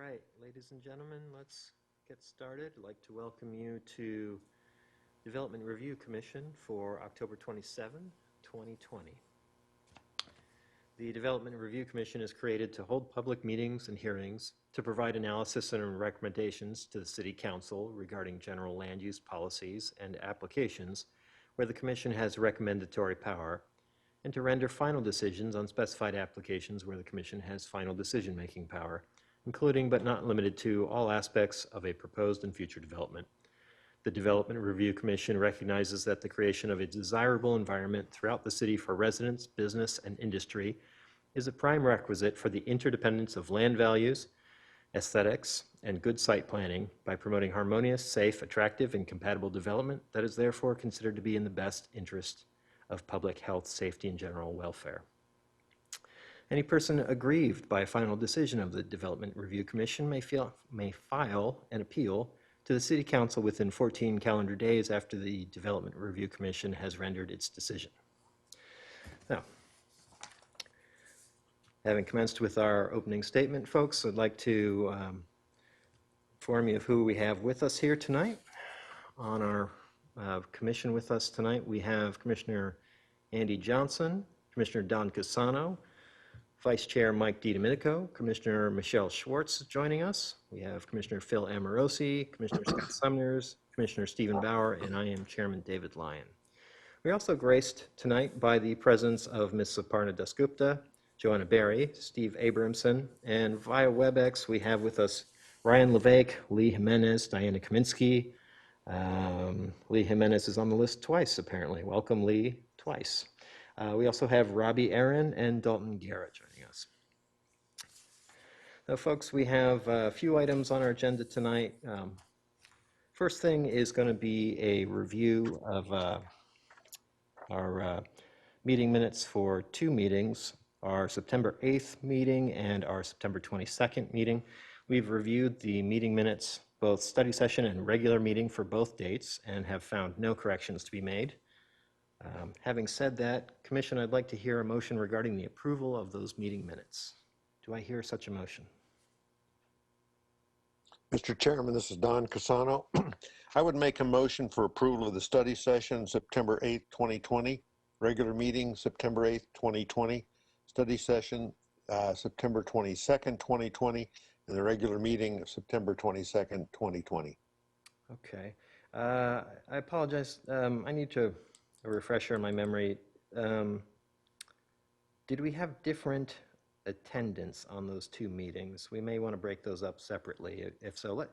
right, ladies and gentlemen, let's get started. I'd like to welcome you to Development Review Commission for October 27, 2020. The Development Review Commission is created to hold public meetings and hearings to provide analysis and recommendations to the City Council regarding general land use policies and applications where the Commission has recommendatory power, and to render final decisions on specified applications where the Commission has final decision-making power, including but not limited to all aspects of a proposed and future development. The Development Review Commission recognizes that the creation of a desirable environment throughout the city for residents, business, and industry is a prime requisite for the interdependence of land values, aesthetics, and good site planning by promoting harmonious, safe, attractive, and compatible development that is therefore considered to be in the best interest of public health, safety, and general welfare. Any person aggrieved by a final decision of the Development Review Commission may file an appeal to the City Council within 14 calendar days after the Development Review Commission has rendered its decision. Now, having commenced with our opening statement, folks, I'd like to inform you of who we have with us here tonight. On our commission with us tonight, we have Commissioner Andy Johnson, Commissioner Don Casano, Vice Chair Mike DiDomenico, Commissioner Michelle Schwartz joining us. We have Commissioner Phil Amorosi, Commissioner Scott Sumners, Commissioner Stephen Bauer, and I am Chairman David Lyon. We're also graced tonight by the presence of Ms. Saparna Dasgupta, Joanna Berry, Steve Abramson, and via WebEx we have with us Ryan Levesque, Lee Jimenez, Diana Kaminsky. Lee Jimenez is on the list twice, apparently. Welcome, Lee, twice. We also have Robbie Aaron and Dalton Guerra joining us. Now, folks, we have a few items on our agenda tonight. First thing is going to be a review of our meeting minutes for two meetings, our September 8th meeting and our September 22nd meeting. We've reviewed the meeting minutes, both study session and regular meeting for both dates, and have found no corrections to be made. Having said that, Commission, I'd like to hear a motion regarding the approval of those meeting minutes. Do I hear such a motion? Mr. Chairman, this is Don Casano. I would make a motion for approval of the study session September 8th, 2020, regular meeting September 8th, 2020, study session September 22nd, 2020, and the regular meeting September 22nd, 2020. Okay. I apologize. I need to a refresher in my memory. Did we have different attendance on those two meetings? We may want to break those up separately. If so,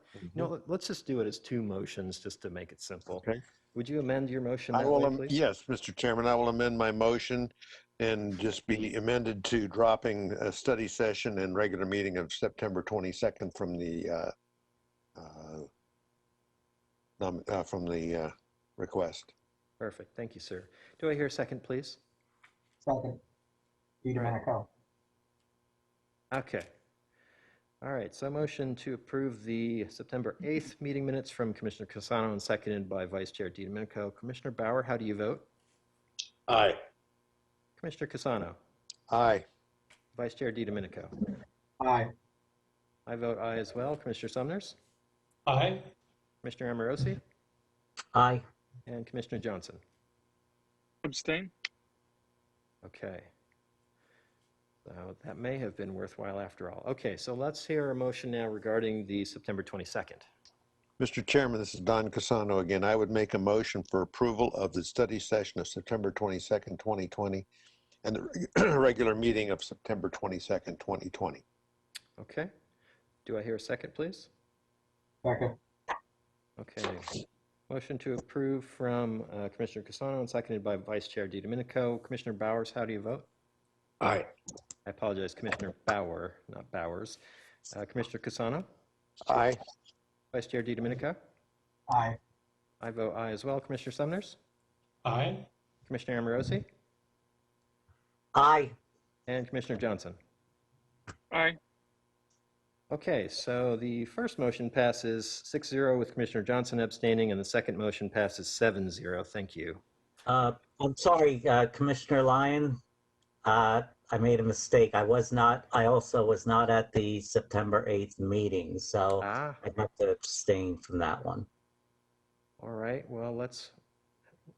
let's just do it as two motions just to make it simple. Okay. Would you amend your motion I that will, way, please? yes, Mr. Chairman, I will amend my motion and just be amended to dropping a study session and regular meeting of September 22nd from the request. Perfect. Thank you, sir. Do I hear a second, please? Second. DiDomenico. Okay. All right. So motion to approve the September 8th meeting minutes from Commissioner Casano and seconded by Vice Chair DiDomenico. Commissioner Bauer, how do you vote? Aye. Commissioner Casano? Aye. Vice Chair DiDomenico? Aye. I vote aye as well. Commissioner Sumners? Aye. Commissioner Amorosi? Aye. And Commissioner Johnson? Abstain. Okay. So that may have been worthwhile after all. Okay, so let's hear a motion now regarding the September 22nd. Mr. Chairman, this is Don Casano again. I would make a motion for approval of the study session of September 22nd, 2020, and the regular meeting of September 22nd, 2020. Okay. Do I hear a second, please? Second. Okay. Motion to approve from Commissioner Casano and seconded by Vice Chair DiDomenico. Commissioner Bowers, how do you vote? Aye. I apologize, Commissioner Bauer, not Bowers. Commissioner Casano? Aye. Vice Chair DiDomenico? Aye. I vote aye as well. Commissioner Sumners? Aye. Commissioner Amorosi? Aye. And Commissioner Johnson? Aye. Okay, so the first motion passes 6-0 with Commissioner Johnson abstaining, and the second motion passes 7-0. Thank you. I'm sorry, Commissioner Lyon. I made a mistake. I also was not at the September 8th meeting, so Ah, I have to abstain from that one. all right. Well, let's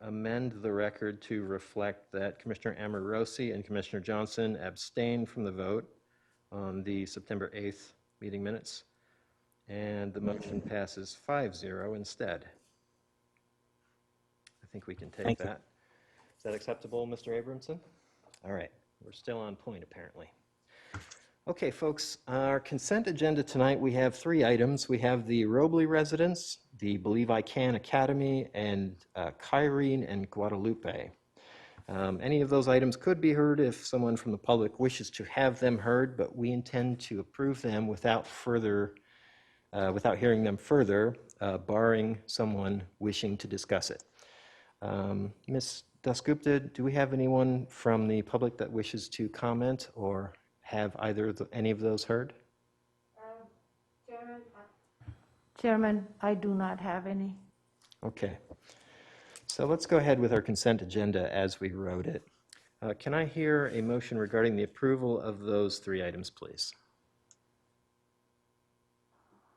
amend the record to reflect that Commissioner Amorosi and Commissioner Johnson abstained from the vote on the September 8th meeting minutes, and the motion passes 5-0 instead. I think we can take Thank you. that. Is that acceptable, Mr. Abramson? All right, we're still on point, apparently. Okay, folks, our consent agenda tonight, we have 3 items. We have the Robley residence, the Believe I Can Academy, and Kyrene and Guadalupe. Any of those items could be heard if someone from the public wishes to have them heard, but we intend to approve them without hearing them further, barring someone wishing to discuss it. Ms. Dasgupta, do we have anyone from the public that wishes to comment or have any of those heard? Chairman, I do not have any. Okay. So let's go ahead with our consent agenda as we wrote it. Can I hear a motion regarding the approval of those 3 items, please?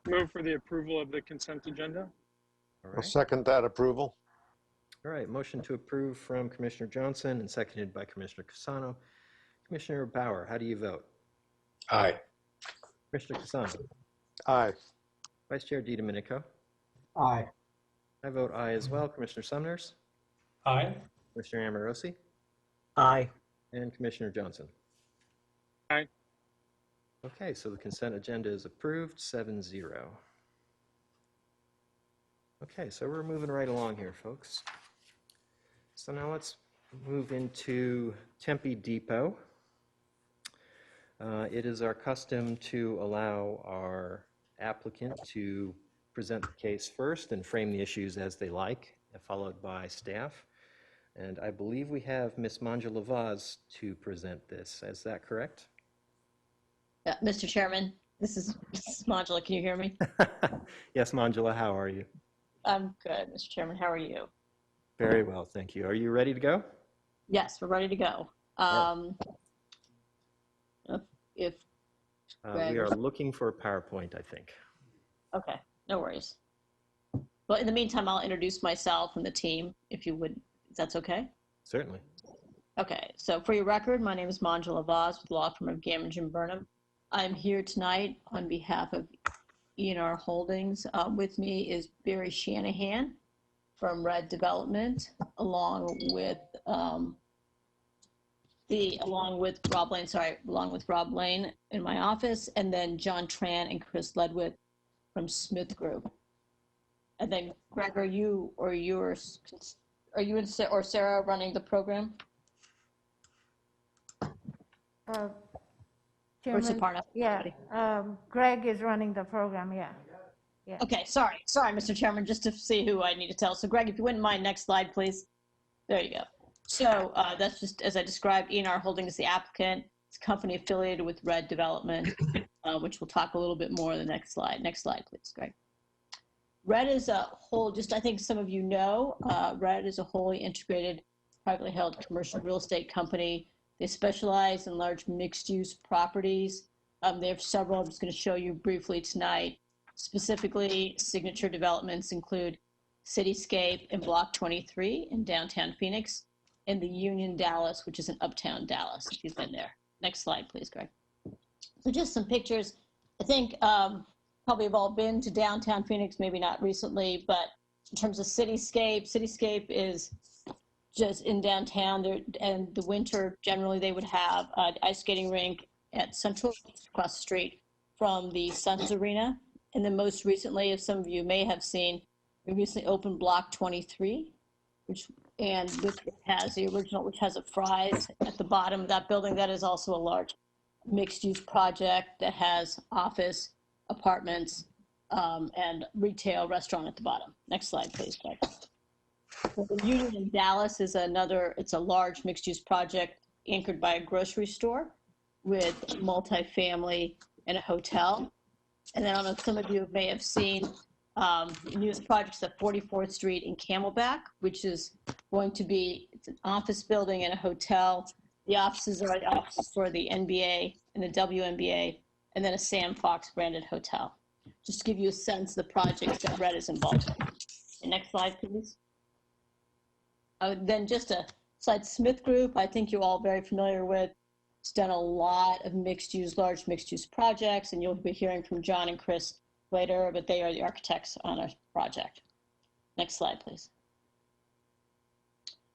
Move for the approval of the consent agenda. All I'll right. second that approval. All right, motion to approve from Commissioner Johnson and seconded by Commissioner Casano. Commissioner Bauer, how do you vote? Aye. Commissioner Casano? Aye. Vice Chair DiDomenico? Aye. I vote aye as well. Commissioner Sumners? Aye. Commissioner Amorosi? Aye. And Commissioner Johnson? Aye. Okay, so the consent agenda is approved, 7-0. Okay, so we're moving right along here, folks. So now let's move into Tempe Depot. It is our custom to allow our applicant to present the case first and frame the issues as they like, followed by staff. And I believe we have Ms. Manjula Vaz to present this. Is that correct? Mr. Chairman, this is Manjula. Can you hear me? Yes, Manjula, how are you? I'm good, Mr. Chairman. How are you? Very well, thank you. Are you ready to go? Yes, we're ready to go. If We are looking for a PowerPoint, I think. okay, no worries. Well, in the meantime, I'll introduce myself and the team, if you would, if that's okay. Certainly. Okay, so for your record, my name is Manjula Vaz with law firm of Gamage and Burnham. I'm here tonight on behalf of ENR Holdings. With me is Barry Shanahan from Red Development, along with Rob Lane in my office, and then John Tran and Chris Ledwith from Smith Group. And then Greg, are you and Sarah running the program? Chairman, Suparna? yeah, Greg is running the program, yeah. Okay, sorry, Mr. Chairman, just to see who I need to tell. So Greg, if you wouldn't mind, next slide, please. There you go. So that's just, as I described, ENR Holdings is the applicant. It's a company affiliated with Red Development, which we'll talk a little bit more in the next slide. Next slide, please, Greg. Red is a whole, just I think some of you know, Red is a wholly integrated, privately held commercial real estate company. They specialize in large mixed-use properties. They have several I'm just going to show you briefly tonight. Specifically, signature developments include Cityscape in Block 23 in downtown Phoenix, and the Union Dallas, which is in uptown Dallas, if you've been there. Next slide, please, Greg. So just some pictures. I think probably have all been to downtown Phoenix, maybe not recently, but in terms of Cityscape, Cityscape is just in downtown there, and the winter, generally they would have an ice skating rink at Central across the street from the Suns Arena. And then most recently, as some of you may have seen, we recently opened Block 23, which has the original, which has a Fry's at the bottom of that building. That is also a large mixed-use project that has office, apartments, and retail restaurant at the bottom. Next slide, please, Greg. So the Union in Dallas is it's a large mixed-use project anchored by a grocery store with multifamily and a hotel. And then I don't know if some of you may have seen newest projects at 44th Street in Camelback, which is going to be, it's an office building and a hotel The offices are the offices for the NBA and the WNBA, and then a Sam Fox branded hotel. Just to give you a sense of the projects that Red is involved in. Okay, next slide, please. Then just a slide, Smith Group, I think you're all very familiar with. It's done a lot of mixed-use, large mixed-use projects, and you'll be hearing from John and Chris later, but they are the architects on our project. Next slide, please.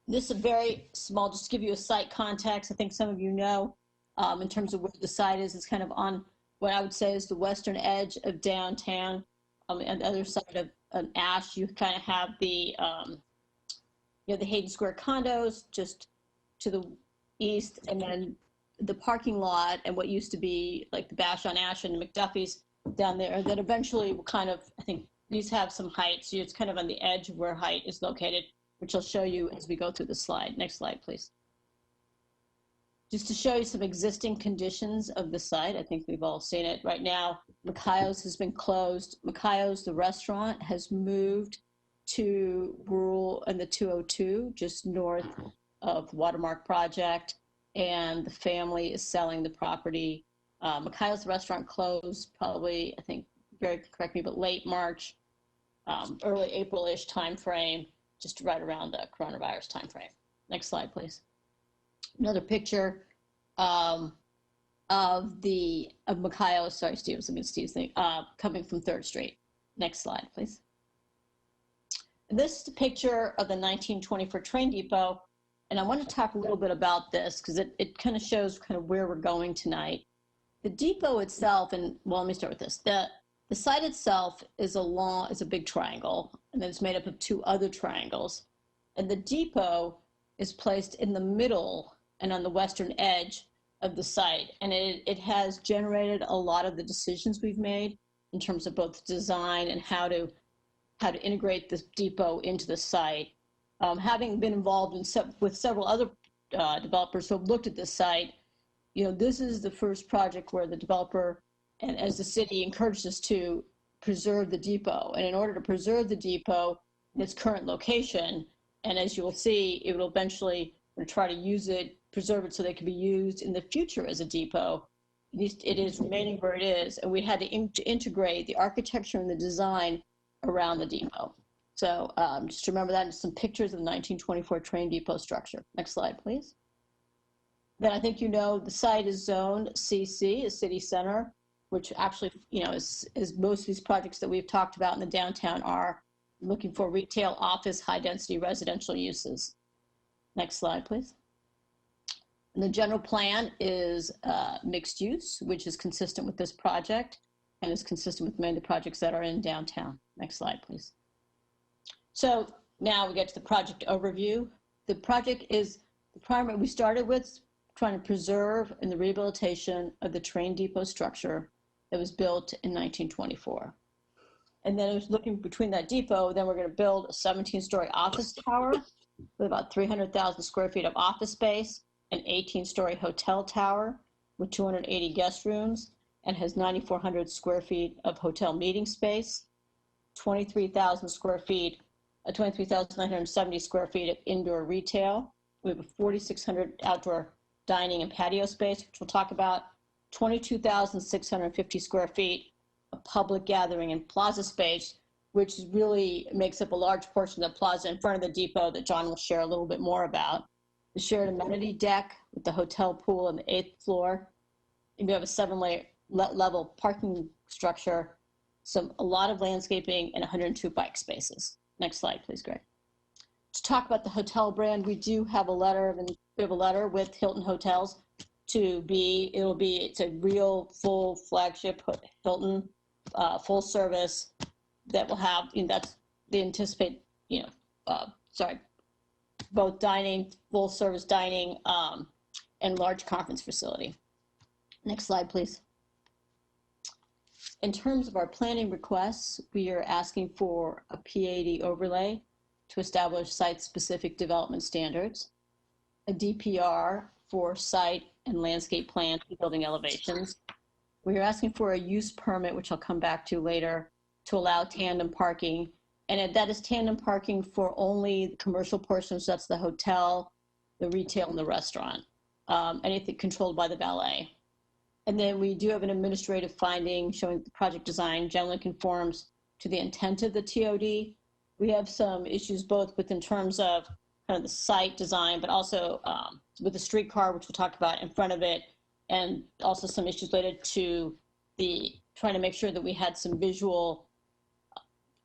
This is a very small, just to give you a site context. I think some of you know, in terms of where the site is, it's kind of on what I would say is the western edge of downtown. On the other side of an Ash, you kind of have the, the Hayden Square condos just to the east, and then the parking lot and what used to be like the Bash on Ash and the McDuffie's down there, that eventually will kind of, I think these have some height, so it's kind of on the edge of where height is located, which I'll show you as we go through the slide. Next slide, please. Just to show you some existing conditions of the site, I think we've all seen it. Right now, Mikhail's has been closed. Mikhail's, the restaurant, has moved to rural and the 202, just north of the Watermark project, and the family is selling the property. Mikhail's restaurant closed probably, I think, very correct me, but late March, early April-ish timeframe, just right around the coronavirus timeframe. Next slide, please. Another picture of Mikhail's, sorry, Steve, I was looking at Steve's thing, coming from 3rd Street. Next slide, please. This is a picture of the 1924 train depot, and I want to talk a little bit about this because it kind of shows kind of where we're going tonight. The depot itself, and well, let me start with this. The site itself is a big triangle, and then it's made up of 2 other triangles. And the depot is placed in the middle and on the western edge of the site. And it has generated a lot of the decisions we've made in terms of both design and how to integrate this depot into the site. Having been involved with several other developers who have looked at this site, this is the first project where the developer and as the city encouraged us to preserve the depot. And in order to preserve the depot in its current location, and as you will see, it will eventually try to use it, preserve it so that it can be used in the future as a depot. It is remaining where it is, and we had to integrate the architecture and the design around the depot. So just remember that, and some pictures of the 1924 train depot structure. Next slide, please. Then I think the site is zoned CC, a city center, which actually, is most of these projects that we've talked about in the downtown are looking for retail, office, high-density residential uses. Next slide, please. And the general plan is mixed use, which is consistent with this project and is consistent with many of the projects that are in downtown. Next slide, please. So now we get to the project overview. The project is the primary, we started with trying to preserve and the rehabilitation of the train depot structure that was built in 1924. And then it was looking between that depot, then we're going to build a 17-story office tower with about 300,000 square feet of office space, an 18-story hotel tower with 280 guest rooms and has 9,400 square feet of hotel meeting space, 23,000 square feet, 23,970 square feet of indoor retail. We have a 4,600 outdoor dining and patio space, which we'll talk about, 22,650 square feet of public gathering and plaza space, which really makes up a large portion of the plaza in front of the depot that John will share a little bit more about. The shared amenity deck with the hotel pool on the 8th floor. And we have a 7-level parking structure, a lot of landscaping, and 102 bike spaces. Next slide, please, Greg. To talk about the hotel brand, we do have a letter, with Hilton Hotels it's a real full flagship Hilton, full service that will have, they anticipate, both dining, full service dining, and large conference facility. Next slide, please. In terms of our planning requests, we are asking for a P80 overlay to establish site-specific development standards, a DPR for site and landscape plans for building elevations. We are asking for a use permit, which I'll come back to later, to allow tandem parking. And that is tandem parking for only the commercial portions, that's the hotel, the retail, and the restaurant. anything controlled by the valet. And then we do have an administrative finding showing the project design generally conforms to the intent of the TOD. We have some issues both in terms of kind of the site design, but also with the streetcar, which we'll talk about in front of it, and also some issues related to trying to make sure that we had some visual,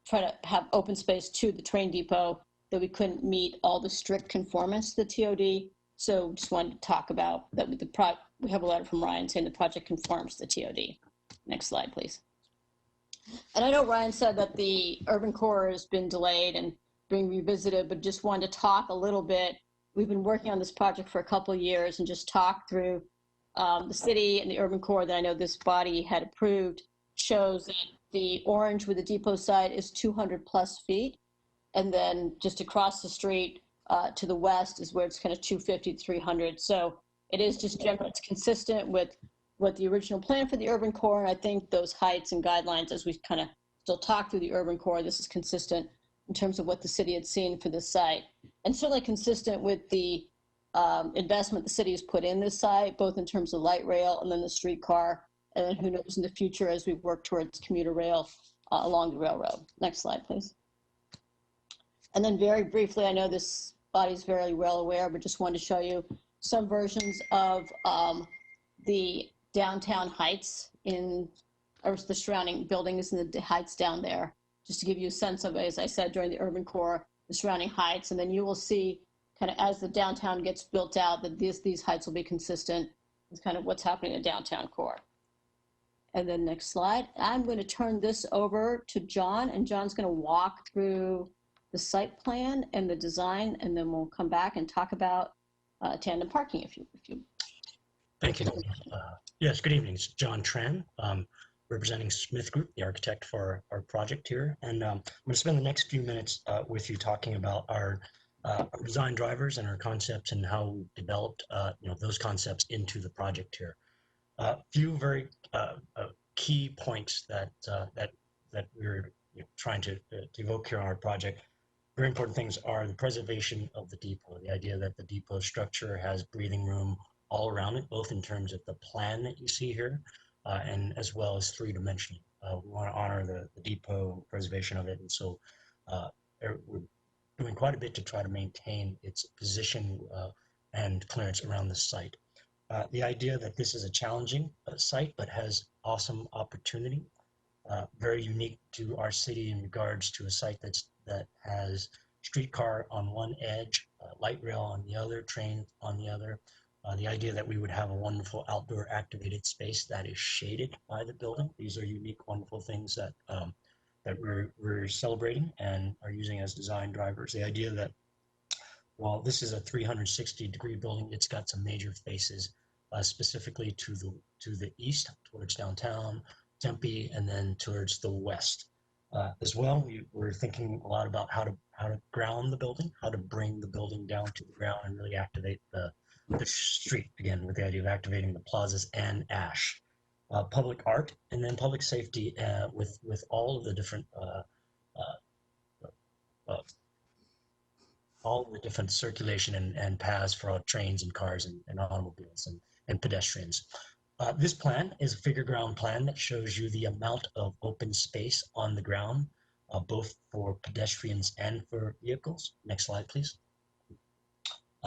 try to have open space to the train depot, that we couldn't meet all the strict conformance to the TOD. So just wanted to talk about that with we have a letter from Ryan saying the project conforms to the TOD. Next slide, please. And I know Ryan said that the urban core has been delayed and being revisited, but just wanted to talk a little bit. We've been working on this project for a couple of years and just talk through the city and the urban core that I know this body had approved shows that the orange with the depot site is 200 plus feet. And then just across the street to the west is where it's kind of 250 to 300. So it is just general, it's consistent with what the original plan for the urban core. And I think those heights and guidelines, as we kind of still talk through the urban core, this is consistent in terms of what the city had seen for this site. And certainly consistent with the investment the city has put in this site, both in terms of light rail and then the streetcar. And then who knows in the future as we work towards commuter rail along the railroad. Next slide, please. And then very briefly, I know this body's very well aware, but just wanted to show you some versions of the downtown heights or the surrounding buildings and the heights down there, just to give you a sense of, as I said, during the urban core, the surrounding heights. And then you will see kind of as the downtown gets built out that these heights will be consistent with kind of what's happening in the downtown core. And then next slide, I'm going to turn this over to John, and John's going to walk through the site plan and the design, and then we'll come back and talk about tandem parking if you. Thank you. Yes, good evening. It's John Tran, representing Smith Group, the architect for our project here. And I'm going to spend the next few minutes with you talking about our design drivers and our concepts and how we developed those concepts into the project here. A few very key points that we're trying to evoke here on our project. Very important things are the preservation of the depot, the idea that the depot structure has breathing room all around it, both in terms of the plan that you see here and as well as three-dimensional. We want to honor the depot preservation of it, and so we're doing quite a bit to try to maintain its position and clearance around the site. The idea that this is a challenging site but has awesome opportunity, very unique to our city in regards to a site that has streetcar on one edge, light rail on the other, train on the other. The idea that we would have a wonderful outdoor activated space that is shaded by the building. These are unique, wonderful things that we're celebrating and are using as design drivers. The idea that while this is a 360-degree building, it's got some major faces, specifically to the east, towards downtown, Tempe, and then towards the west. As well, we're thinking a lot about how to ground the building, how to bring the building down to the ground and really activate the street, again, with the idea of activating the plazas and ash. Public art, and then public safety with all of the different circulation and paths for trains and cars and automobiles and pedestrians. This plan is a figure ground plan that shows you the amount of open space on the ground, both for pedestrians and for vehicles. Next slide, please.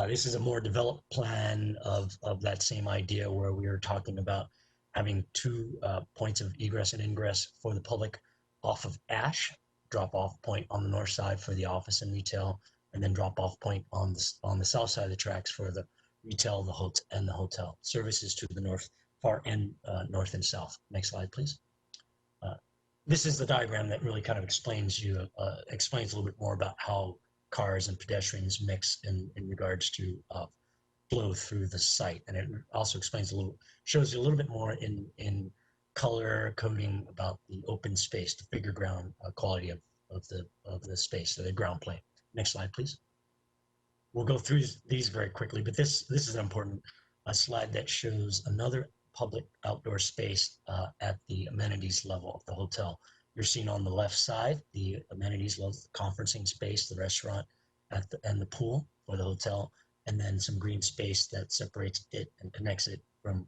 This is a more developed plan of that same idea where we are talking about having two points of egress and ingress for the public off of Ash, drop-off point on the north side for the office and retail, and then drop-off point on the south side of the tracks for the retail and the hotel. Services to the north, far and north and south. Next slide, please. This is the diagram that really kind of explains a little bit more about how cars and pedestrians mix in regards to flow through the site, and it also shows you a little bit more in color coding about the open space, the figure ground quality of the space, the ground plane. Next slide, please. We'll go through these very quickly, but this is an important slide that shows another public outdoor space at the amenities level of the hotel. You're seeing on the left side the amenities level, the conferencing space, the restaurant, and the pool for the hotel. and then some green space that separates it and connects it from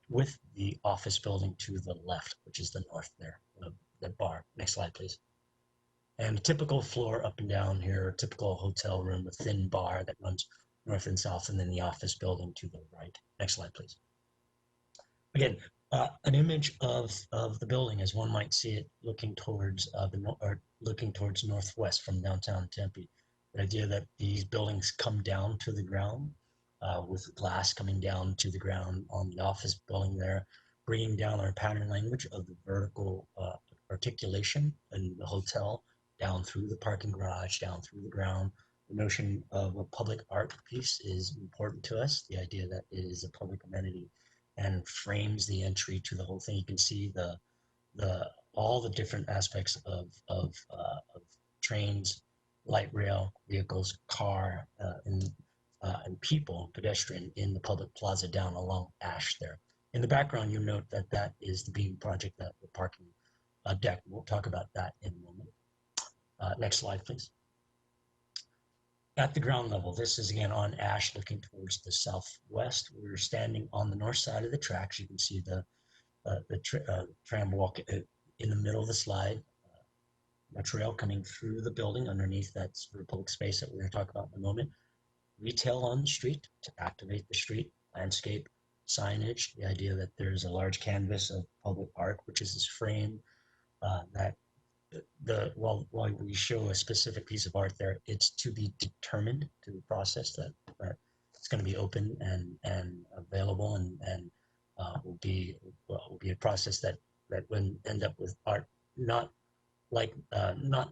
with the office building to the left, which is the north there, the bar. Next slide, please. And a typical floor up and down here, a typical hotel room, a thin bar that runs north and south, and then the office building to the right. Next slide, please. Again, an image of the building as one might see it looking towards looking towards northwest from downtown Tempe. The idea that these buildings come down to the ground with glass coming down to the ground on the office building there, bringing down our pattern language of the vertical articulation in the hotel down through the parking garage, down through the ground. The notion of a public art piece is important to us. The idea that it is a public amenity and frames the entry to the whole thing. You can see all the different aspects of trains, light rail, vehicles, car, and people, pedestrian in the public plaza down along Ash there. In the background, you'll note that that is the beam project, that the parking deck. We'll talk about that in a moment. Next slide, please. At the ground level, this is again on Ash looking towards the southwest. We're standing on the north side of the tracks. You can see the tram walk in the middle of the slide. A trail coming through the building underneath that sort of public space that we're going to talk about in a moment. Retail on the street to activate the street, landscape, signage, the idea that there's a large canvas of public art, which is this frame that while we show a specific piece of art there, it's to be determined through the process that it's going to be open and available and will be a process that will end up with art not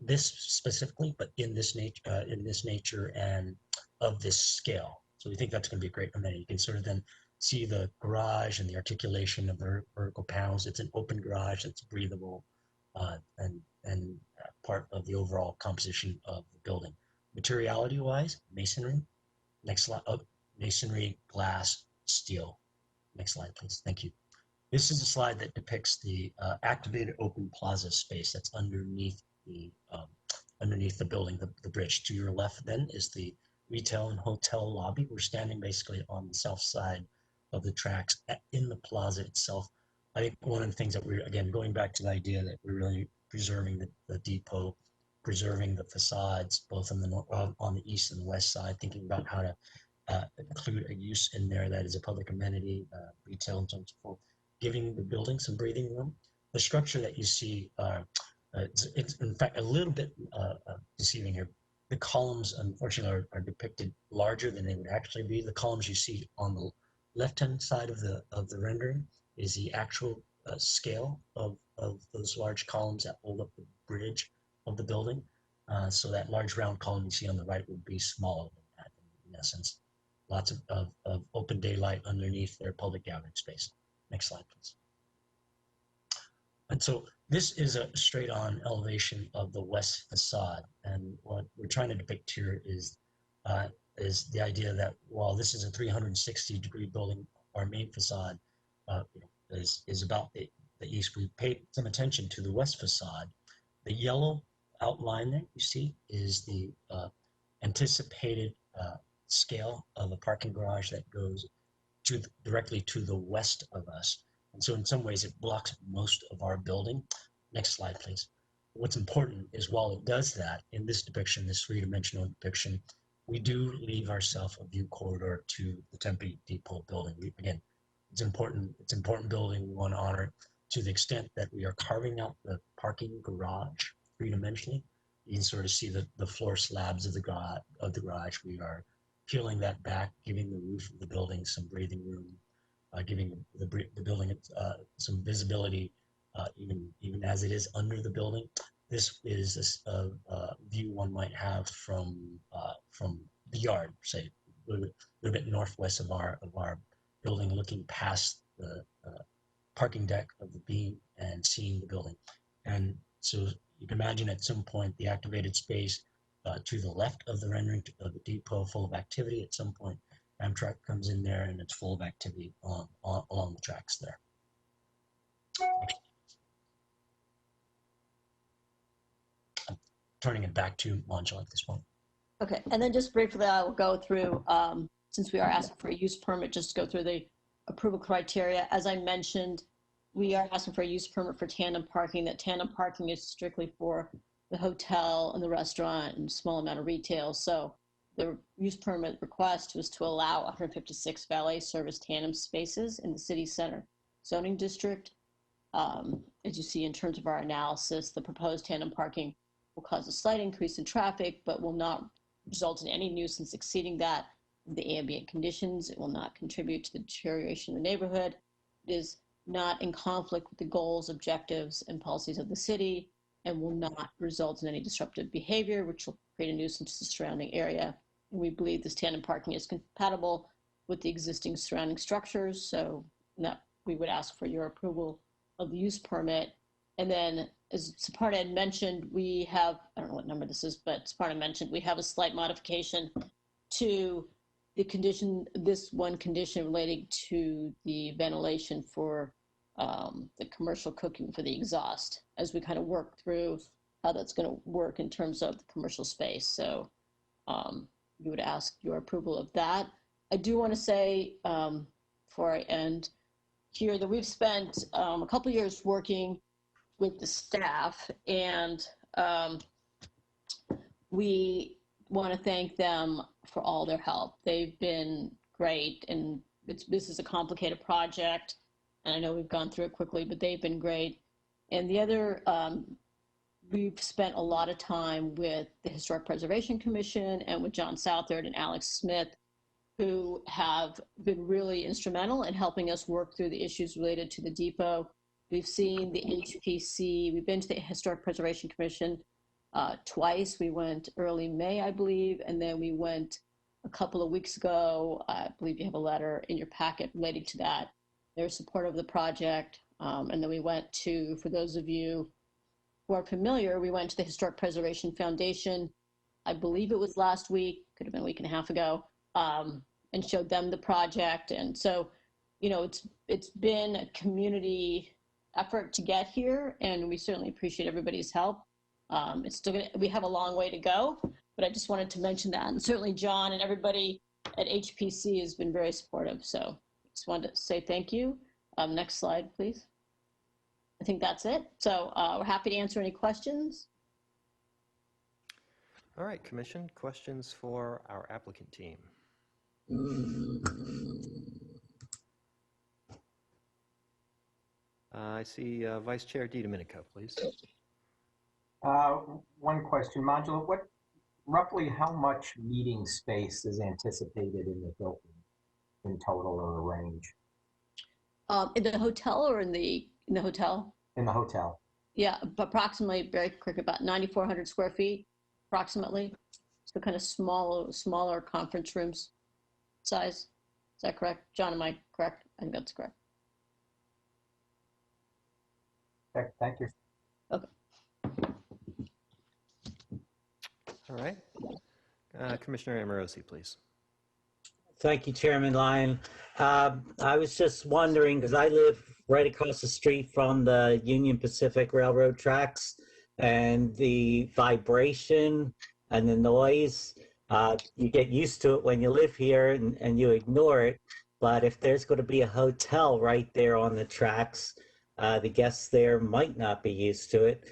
this specifically, but in this nature and of this scale. So we think that's going to be a great amenity. You can sort of then see the garage and the articulation of the vertical panels. It's an open garage that's breathable and part of the overall composition of the building. Materiality-wise, masonry. Next slide. Oh, masonry, glass, steel. Next slide, please. Thank you. This is a slide that depicts the activated open plaza space that's underneath the building, the bridge. To your left then is the retail and hotel lobby. We're standing basically on the south side of the tracks in the plaza itself. I think one of the things that we're, again, going back to the idea that we're really preserving the depot, preserving the facades, both on the east and the west side, thinking about how to include a use in there that is a public amenity, retail, and so on and so forth, giving the building some breathing room. The structure that you see, it's in fact a little bit deceiving here. The columns, unfortunately, are depicted larger than they would actually be. The columns you see on the left-hand side of the rendering is the actual scale of those large columns that hold up the bridge of the building. So that large round column you see on the right would be smaller than that in essence. Lots of open daylight underneath their public gathering space. Next slide, please. And so this is a straight on elevation of the west facade. And what we're trying to depict here is the idea that while this is a 360-degree building, our main facade is about the east. We paid some attention to the west facade. The yellow outline that you see is the anticipated scale of a parking garage that goes directly to the west of us. And so in some ways it blocks most of our building. Next slide, please. What's important is while it does that, in this depiction, this three-dimensional depiction, we do leave ourselves a view corridor to the Tempe Depot building. Again, it's important building. We want to honor it to the extent that we are carving out the parking garage three-dimensionally. You can sort of see the floor slabs of the garage. We are peeling that back, giving the roof of the building some breathing room, giving the building some visibility, even as it is under the building. This is a view one might have from the yard, say a little bit northwest of our building, looking past the parking deck of the beam and seeing the building. And so you can imagine at some point the activated space to the left of the rendering of the depot full of activity. At some point, Amtrak comes in there and it's full of activity along the tracks there. I'm turning it back to Manjula at this point. Okay, and then just briefly, I will go through, since we are asking for a use permit, just go through the approval criteria. As I mentioned, we are asking for a use permit for tandem parking. That tandem parking is strictly for the hotel and the restaurant and small amount of retail. So the use permit request was to allow 156 valet service tandem spaces in the city center zoning district. As you see in terms of our analysis, the proposed tandem parking will cause a slight increase in traffic, but will not result in any nuisance exceeding that of the ambient conditions. It will not contribute to the deterioration of the neighborhood. It is not in conflict with the goals, objectives, and policies of the city, and will not result in any disruptive behavior, which will create a nuisance to the surrounding area. And we believe this tandem parking is compatible with the existing surrounding structures, so that we would ask for your approval of the use permit. And then, as Saparna had mentioned, we have, I don't know what number this is, but Saparna mentioned, we have a slight modification to the condition, this one condition relating to the ventilation for the commercial cooking for the exhaust, as we kind of work through how that's going to work in terms of the commercial space. So we would ask your approval of that. I do want to say, before I end here, that we've spent a couple years working with the staff, and we want to thank them for all their help. They've been great, and this is a complicated project, and I know we've gone through it quickly, but they've been great. And the other, we've spent a lot of time with the Historic Preservation Commission and with John Southard and Alex Smith, who have been really instrumental in helping us work through the issues related to the depot. We've seen the HPC, we've been to the Historic Preservation Commission twice. We went early May, I believe, and then we went a couple of weeks ago. I believe you have a letter in your packet relating to that. They're supportive of the project. And then we went to, for those of you who are familiar, we went to the Historic Preservation Foundation, I believe it was last week, could have been a week and a half ago, and showed them the project. And so, you know, it's been a community effort to get here, and we certainly appreciate everybody's help. It's still we have a long way to go, but I just wanted to mention that. And certainly John and everybody at HPC has been very supportive. So just wanted to say thank you. Next slide, please. I think that's it. So we're happy to answer any questions. All right, Commission, questions for our applicant team? I see Vice Chair DiDomenico, please. One question, Modula, roughly how much meeting space is anticipated in the building in total, or a range? In the hotel or in the hotel? In the hotel. Yeah, approximately, very quick, about 9,400 square feet, approximately. So kind of smaller conference rooms size. Is that correct? John, am I correct? I think that's correct. Thank you. Okay. All right. Commissioner Amorosi, please. Thank you, Chairman Lyon. I was just wondering, because I live right across the street from the Union Pacific Railroad tracks, and the vibration and the noise, you get used to it when you live here and you ignore it. But if there's going to be a hotel right there on the tracks, the guests there might not be used to it.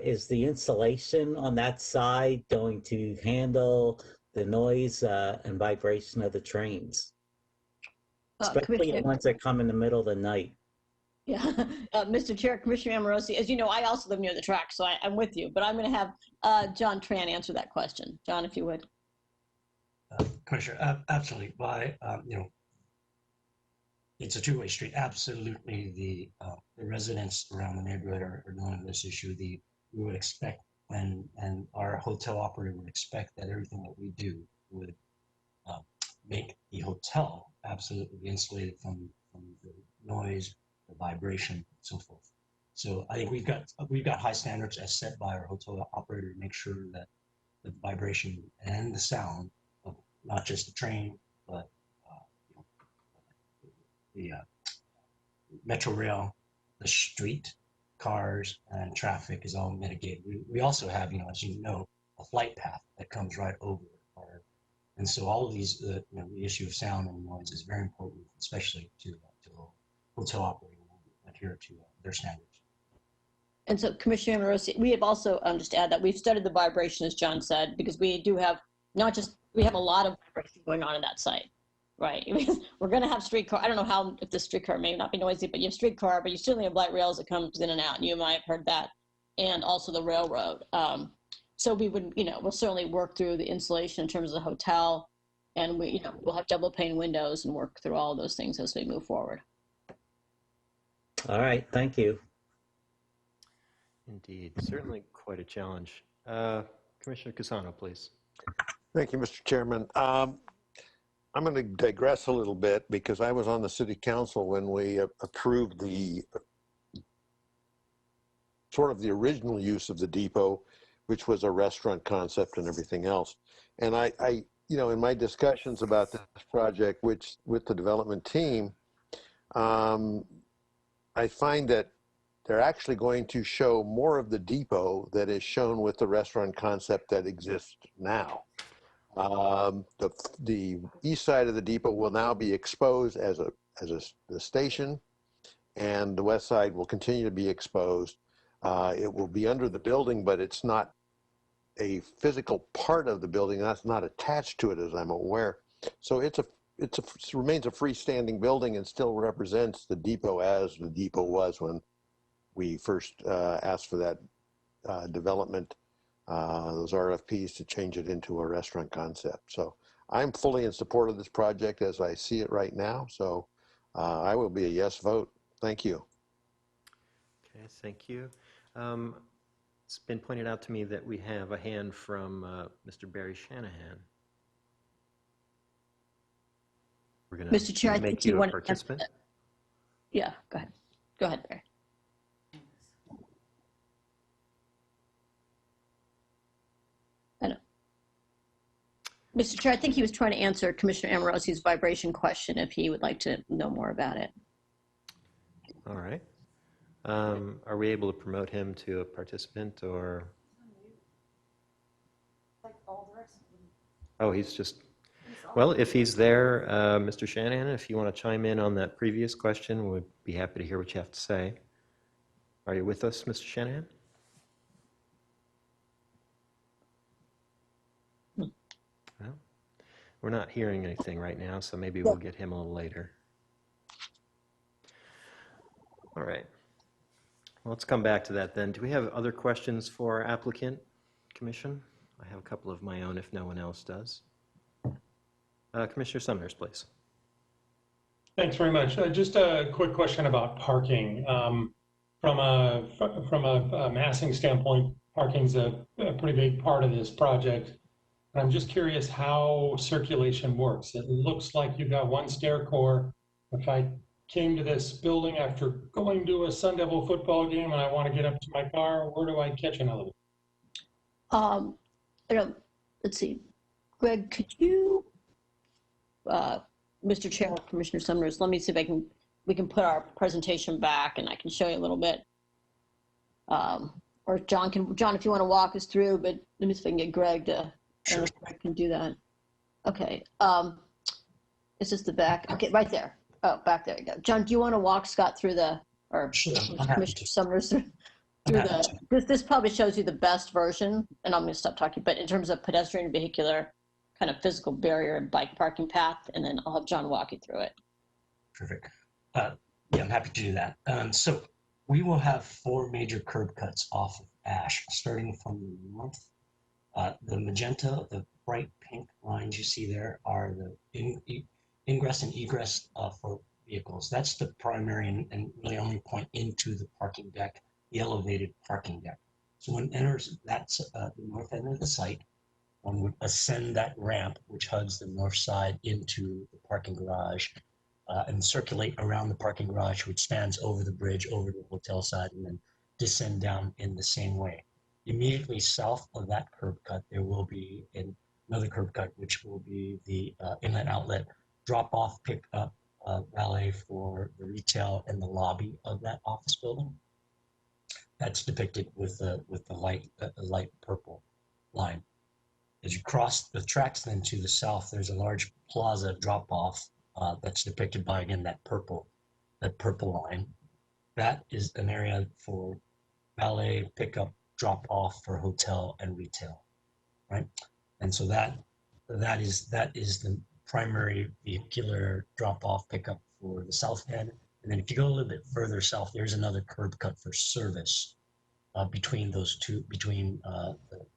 Is the insulation on that side going to handle the noise and vibration of the trains? Especially the ones that come in the middle of the night. Yeah, Mr. Chair, Commissioner Amorosi, as you know, I also live near the track, so I'm with you, but I'm going to have John Tran answer that question. John, if you would. Commissioner, absolutely. It's a two-way street. Absolutely, the residents around the neighborhood are knowing this issue. We would expect, and our hotel operator would expect, that everything that we do would make the hotel absolutely insulated from the noise, the vibration, and so forth. So I think we've got high standards as set by our hotel operator to make sure that the vibration and the sound of not just the train, but the metro rail, the street, cars, and traffic is all mitigated. We also have, as you know, flight path that comes right over our, and so all of these, the issue of sound and noise is very important, especially to hotel operating and adhere to their standards. And so Commissioner Amorosi, we have also, just to add that we've studied the vibration, as John said, because we do have we have a lot of vibration going on in that site, right? We're going to have streetcar. I don't know if the streetcar may not be noisy, but you have streetcar, but you certainly have light rails that comes in and out, and you might have heard that, and also the railroad. So we would, we'll certainly work through the insulation in terms of the hotel, and we'll have double pane windows and work through all of those things as we move forward. All right, thank you. Indeed, certainly quite a challenge. Commissioner Casano, please. Thank you, Mr. Chairman. I'm going to digress a little bit because I was on the city council when we approved the sort of the original use of the depot, which was a restaurant concept and everything else. And I in my discussions about this project, which with the development team, I find that they're actually going to show more of the depot that is shown with the restaurant concept that exists now. The east side of the depot will now be exposed as the station, and the west side will continue to be exposed. It will be under the building, but it's not a physical part of the building. That's not attached to it, as I'm aware. So it remains a freestanding building and still represents the depot as the depot was when we first asked for that development, those RFPs to change it into a restaurant concept. So I'm fully in support of this project as I see it right now. So I will be a yes vote. Thank you. Okay, thank you. It's been pointed out to me that we have a hand from Mr. Barry Shanahan. We're going Mr. Chair, I to make think you you a want participant. Yeah, go ahead. Go ahead, Barry. I know. Mr. Chair, I think he was trying to answer Commissioner Amorosi's vibration question if he would like to know more about it. All right. Are we able to promote him to a participant or? Oh, he's just, well, if he's there, Mr. Shanahan, if you want to chime in on that previous question, we'd be happy to hear what you have to say. Are you with us, Mr. Shanahan? Well, we're not hearing anything right now, so maybe we'll get him a little later. All right. Well, let's come back to that then. Do we have other questions for our applicant, Commission? I have a couple of my own if no one else does. Commissioner Summers, please. Thanks very much. Just a quick question about parking. From a massing standpoint, parking's a pretty big part of this project. And I'm just curious how circulation works. It looks like you've got one stair core. If I came to this building after going to a Sun Devil football game and I want to get up to my car, where do I catch an elevator? Let's see. Greg, could you, Mr. Chair, Commissioner Summers, let me see if we can put our presentation back and I can show you a little bit. Or John, if you want to walk us through, but let me see if I can get Greg to, Sure. I can do that. Okay. It's just the back. Okay, right there. Oh, back there you go. John, do you want to walk Scott through or Sure, I'm happy Commissioner to. Summers through this probably shows you the best version, and I'm going to stop talking, but in terms of pedestrian, vehicular, kind of physical barrier and bike parking path, and then I'll have John walk you through it. Terrific. Yeah, I'm happy to do that. So we will have 4 major curb cuts off of Ash, starting from the north. The magenta, the bright pink lines you see there are the ingress and egress for vehicles. That's the primary and really only point into the parking deck, the elevated parking deck. So one enters that's the north end of the site. One would ascend that ramp, which hugs the north side into the parking garage, and circulate around the parking garage, which spans over the bridge, over the hotel side, and then descend down in the same way. Immediately south of that curb cut, there will be another curb cut, which will be the inlet outlet drop-off, pick-up valet for the retail and the lobby of that office building. That's depicted with the light purple. line. As you cross the tracks then to the south, there's a large plaza drop-off that's depicted by, again, that purple line. That is an area for valet, pickup, drop-off for hotel and retail, right? And so that is the primary vehicular drop-off pickup for the south end. And then if you go a little bit further south, there's another curb cut for service between those two, between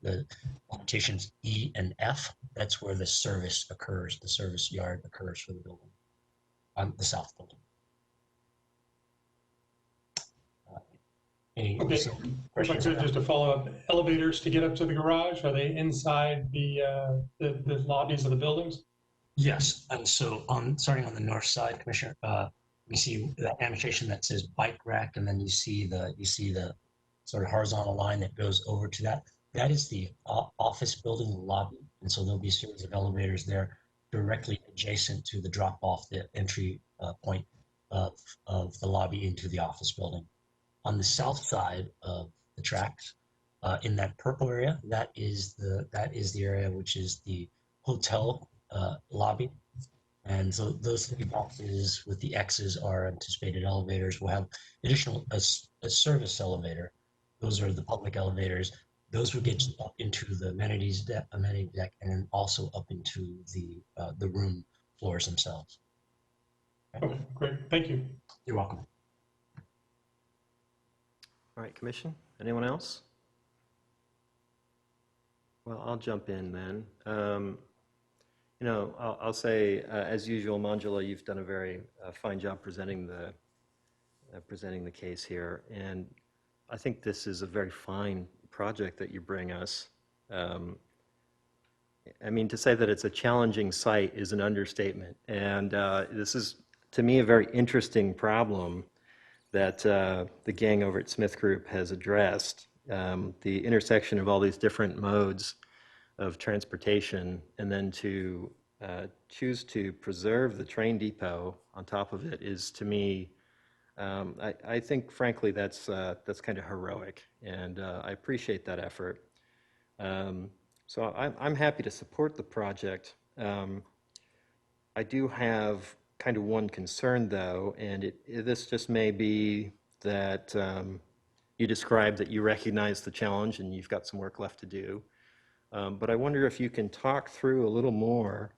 the plantations E and F. That's where the service occurs, the service yard occurs for the building, the south building. Any Okay. questions? Just to follow up, elevators to get up to the garage, are they inside the lobbies of the buildings? Yes, and so starting on the north side, Commissioner, we see that annotation that says bike rack, and then you see the sort of horizontal line that goes over to that. That is the office building lobby, and so there'll be a series of elevators there directly adjacent to the drop off, the entry point of the lobby into the office building. On the south side of the tracks, in that purple area, that is the area which is the hotel lobby. And so those three boxes with the X's are anticipated elevators. We'll have additional a service elevator. Those are the public elevators. Those will get you up into the amenity deck, and then also up into the room floors themselves. Okay, great. Thank you. You're welcome. All right, Commission, anyone else? Well, I'll jump in then. You know, I'll say, as usual, Manjula, you've done a very fine job presenting the case here, and I think this is a very fine project that you bring us. I mean, to say that it's a challenging site is an understatement, and this is, to me, a very interesting problem that the gang over at Smith Group has addressed. The intersection of all these different modes of transportation, and then to choose to preserve the train depot on top of it is, to me, I think, frankly, that's kind of heroic, and I appreciate that effort. So I'm happy to support the project. I do have kind of one concern, though, and this just may be that you described that you recognize the challenge and you've got some work left to do. But I wonder if you can talk through a little more,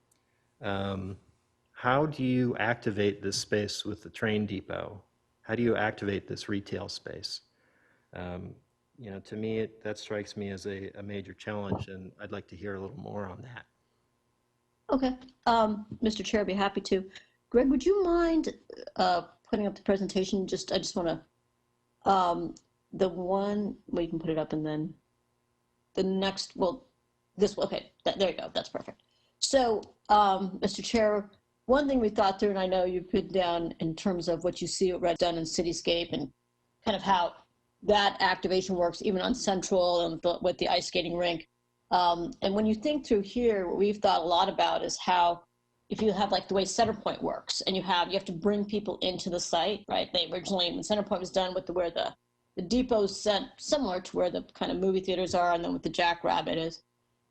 how do you activate this space with the train depot? How do you activate this retail space? You know, to me, that strikes me as a major challenge, and I'd like to hear a little more on that. Okay, Mr. Chair, I'd be happy to. Greg, would you mind putting up the presentation? I just want to, the one, well, you can put it up, and then the next, well, this, okay, there you go, that's perfect. So, Mr. Chair, one thing we thought through, and I know you put down in terms of what you see what done in Cityscape and kind of how that activation works, even on Central and with the ice skating rink. And when you think through here, what we've thought a lot about is how, if you have like the way Centerpoint works, and you have to bring people into the site, right? They originally, when Centerpoint was done with where the depot's sent similar to where the kind of movie theaters are, and then with the Jackrabbit is.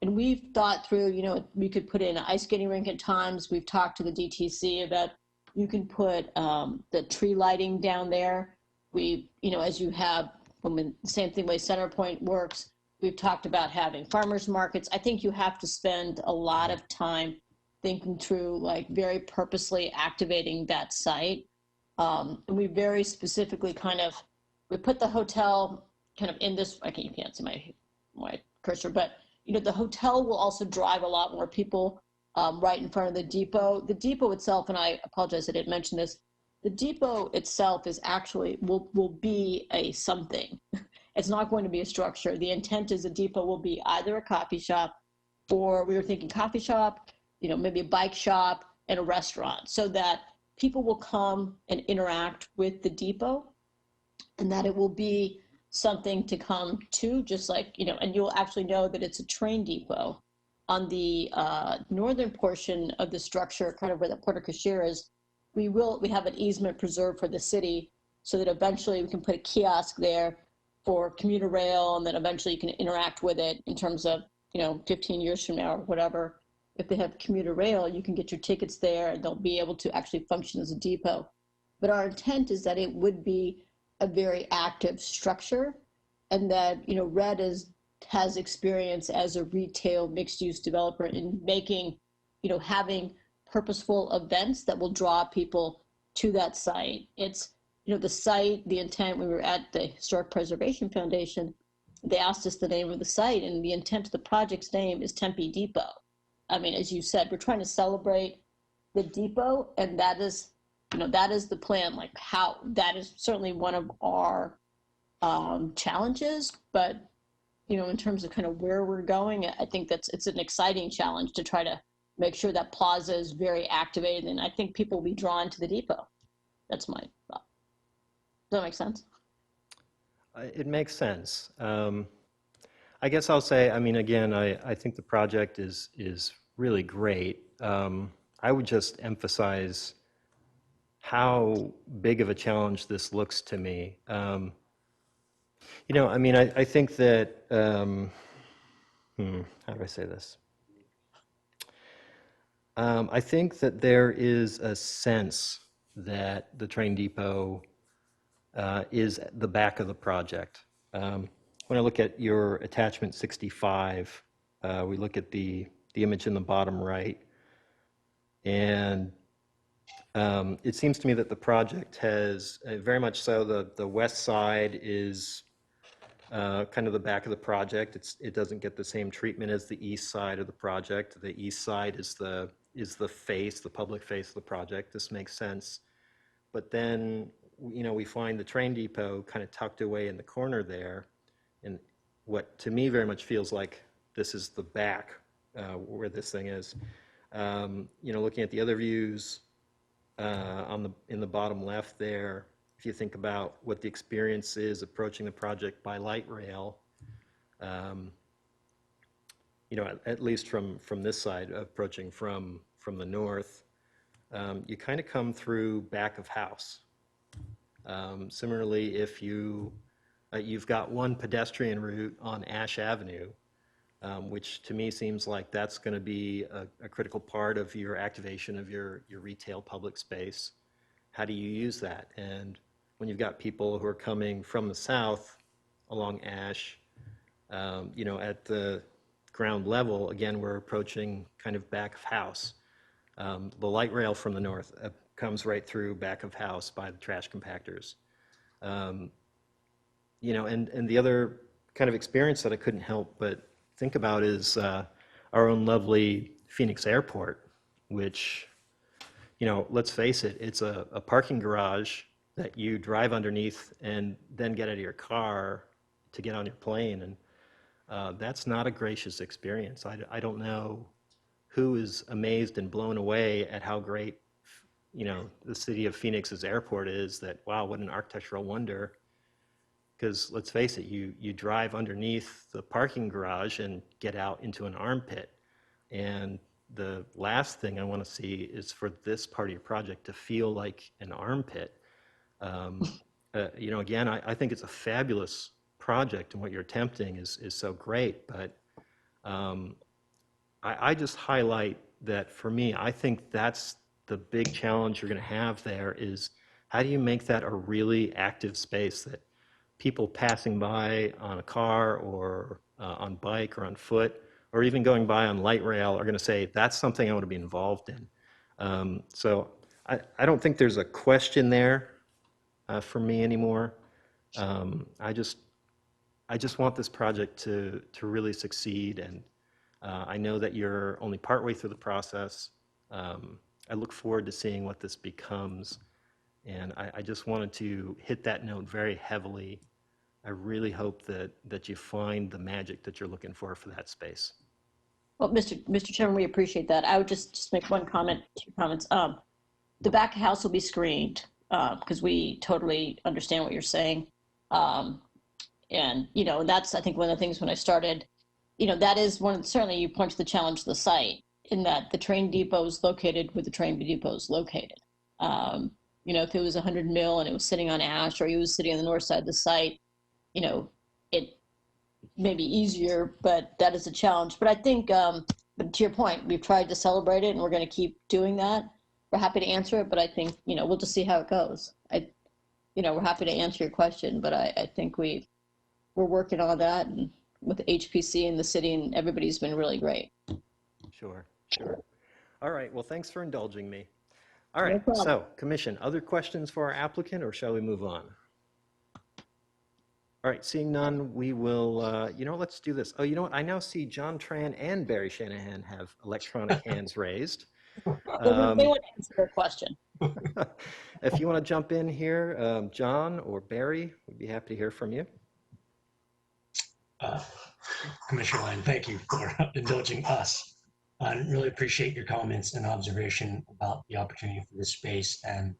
And we've thought through, you know, we could put in an ice skating rink at times. We've talked to the DTC about, you can put the tree lighting down there. We, you know, as you have, the same thing way Centerpoint works, we've talked about having farmers markets. I think you have to spend a lot of time thinking through, like, very purposely activating that site. And we very specifically we put the hotel kind of in this, you can't see my cursor, but, you know, the hotel will also drive a lot more people right in front of the depot. The depot itself, and I apologize I didn't mention this, the depot itself is actually, will be a something. It's not going to be a structure. The intent is the depot will be either a coffee shop, or we were thinking coffee shop, you know, maybe a bike shop and a restaurant, so that people will come and interact with the depot, and that it will be something to come to, just like, you know, and you'll actually know that it's a train depot. On the northern portion of the structure, kind of where the Porte Cochere is, we have an easement preserved for the city, so that eventually we can put a kiosk there for commuter rail, and then eventually you can interact with it in terms of 15 years from now or whatever, if they have commuter rail, you can get your tickets there and they'll be able to actually function as a depot. But our intent is that it would be a very active structure, and that, Red has experience as a retail mixed-use developer in making, having purposeful events that will draw people to that site. It's, the site, the intent, we were at the Historic Preservation Foundation, they asked us the name of the site, and the intent of the project's name is Tempe Depot. I mean, as you said, we're trying to celebrate the depot, and that is the plan. Like, how that is certainly one of our challenges, but in terms of kind of where we're going, I think it's an exciting challenge to try to make sure that plaza is very activated, and I think people will be drawn to the depot. That's my thought. Does that make sense? It makes sense. I guess I'll say, I mean, again, I think the project is really great. I would just emphasize how big of a challenge this looks to me. I mean, I think that, how do I say this? I think that there is a sense that the train depot is the back of the project. When I look at your attachment 65, we look at the image in the bottom right, and it seems to me that the project has very much so, the west side is kind of the back of the project. It doesn't get the same treatment as the east side of the project. The east side is the face, the public face of the project. This makes sense. But then, we find the train depot kind of tucked away in the corner there, and what to me very much feels like this is the back where this thing is. Looking at the other views in the bottom left there, if you think about what the experience is approaching the project by light rail, at least from this side, approaching from the north, you kind of come through back of house. Similarly, if you've got one pedestrian route on Ash Avenue, which to me seems like that's going to be a critical part of your activation of your retail public space. How do you use that? And when you've got people who are coming from the south along Ash, at the ground level, again, we're approaching kind of back of house. The light rail from the north comes right through back of house by the trash compactors. And the other kind of experience that I couldn't help but think about is our own lovely Phoenix Airport, which, let's face it, it's a parking garage that you drive underneath and then get out of your car to get on your plane. And that's not a gracious experience. I don't know who is amazed and blown away at how great, the city of Phoenix's airport is, that, wow, what an architectural wonder. Because let's face it, you drive underneath the parking garage and get out into an armpit. And the last thing I want to see is for this part of your project to feel like an armpit. Again, I think it's a fabulous project, and what you're attempting is so great. But I just highlight that for me, I think that's the big challenge you're going to have there, is how do you make that a really active space that people passing by on a car or on bike or on foot, or even going by on light rail, are going to say, that's something I want to be involved in. So I don't think there's a question there for me anymore. I just want this project to really succeed, and I know that you're only partway through the process. I look forward to seeing what this becomes, and I just wanted to hit that note very heavily. I really hope that you find the magic that you're looking for that space. Well, Mr. Chairman, we appreciate that. I would just make one comment, 2 comments. The back house will be screened because we totally understand what you're saying. And, that's, I think, one of the things when I started, that is certainly you point to the challenge of the site, in that the train depot is located where the train depot is located. If it was 100 Mill and it was sitting on Ash, or it was sitting on the north side of the site, maybe easier, but that is a challenge. But I think, but to your point, we've tried to celebrate it, and we're going to keep doing that. We're happy to answer it, but I think, we'll just see how it goes. We're happy to answer your question, but I think we're working on that, and with HPC and the city, and everybody's been really great. Sure, sure. All right, well, thanks for indulging me. All No right, problem. so, Commission, other questions for our applicant, or shall we move on? All right, seeing none, we will, let's do this. Oh, you know what? I now see John Tran and Barry Shanahan have electronic hands raised. They want to answer your question. If you want to jump in here, John or Barry, we'd be happy to hear from you. Commissioner Lyon, thank you for indulging us. I really appreciate your comments and observation about the opportunity for this space. And,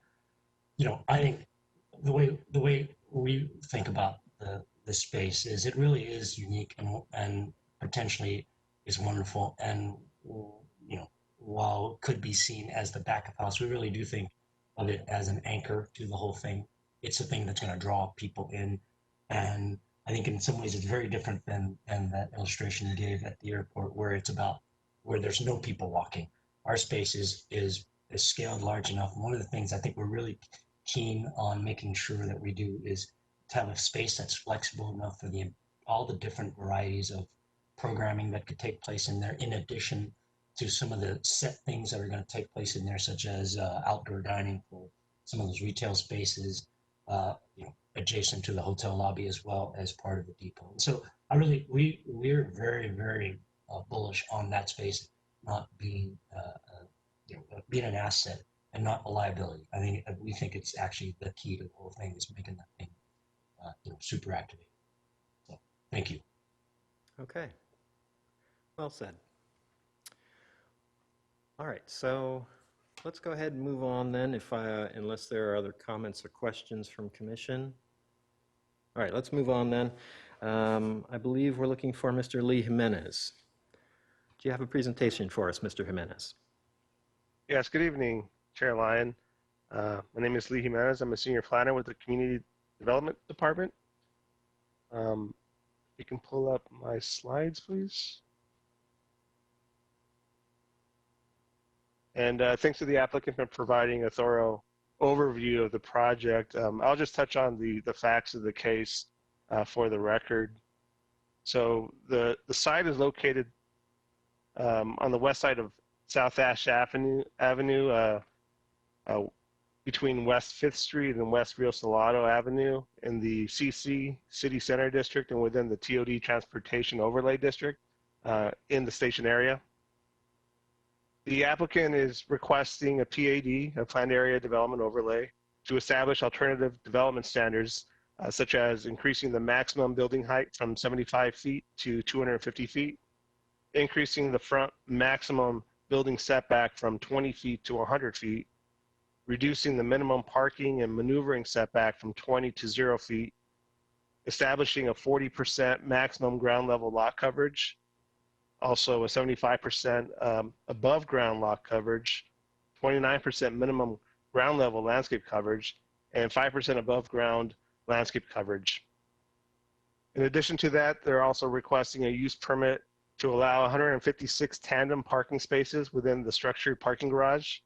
I think the way we think about the space is it really is unique and potentially is wonderful. And, while it could be seen as the back of house, we really do think of it as an anchor to the whole thing. It's a thing that's going to draw people in. And I think in some ways it's very different than that illustration you gave at the airport, where it's about where there's no people walking. Our space is scaled large enough. And one of the things I think we're really keen on making sure that we do is to have a space that's flexible enough for all the different varieties of programming that could take place in there, in addition to some of the set things that are going to take place in there, such as outdoor dining for some of those retail spaces, adjacent to the hotel lobby as well as part of the depot. And so we're very, very bullish on that space not being being an asset and not a liability. We think it's actually the key to the whole thing, is making that thing super activated. So thank you. Okay. Well said. All right, so let's go ahead and move on then, unless there are other comments or questions from Commission. All right, let's move on then. I believe we're looking for Mr. Lee Jimenez. Do you have a presentation for us, Mr. Jimenez? Yes, good evening, Chair Lyon. My name is Lee Jimenez. I'm a senior planner with the Community Development Department. You can pull up my slides, please. And thanks to the applicant for providing a thorough overview of the project. I'll just touch on the facts of the case for the record. So the site is located on the west side of South Ash Avenue between West 5th Street and West Rio Salado Avenue in the CC City Center District and within the TOD Transportation Overlay District in the station area. The applicant is requesting a PAD, a Planned Area Development Overlay, to establish alternative development standards, such as increasing the maximum building height from 75 feet to 250 feet, increasing the front maximum building setback from 20 feet to 100 feet, reducing the minimum parking and maneuvering setback from 20 to 0 feet, establishing a 40% maximum ground level lot coverage, also a 75% above ground lot coverage, 29% minimum ground level landscape coverage, and 5% above ground landscape coverage. In addition to that, they're also requesting a use permit to allow 156 tandem parking spaces within the structured parking garage.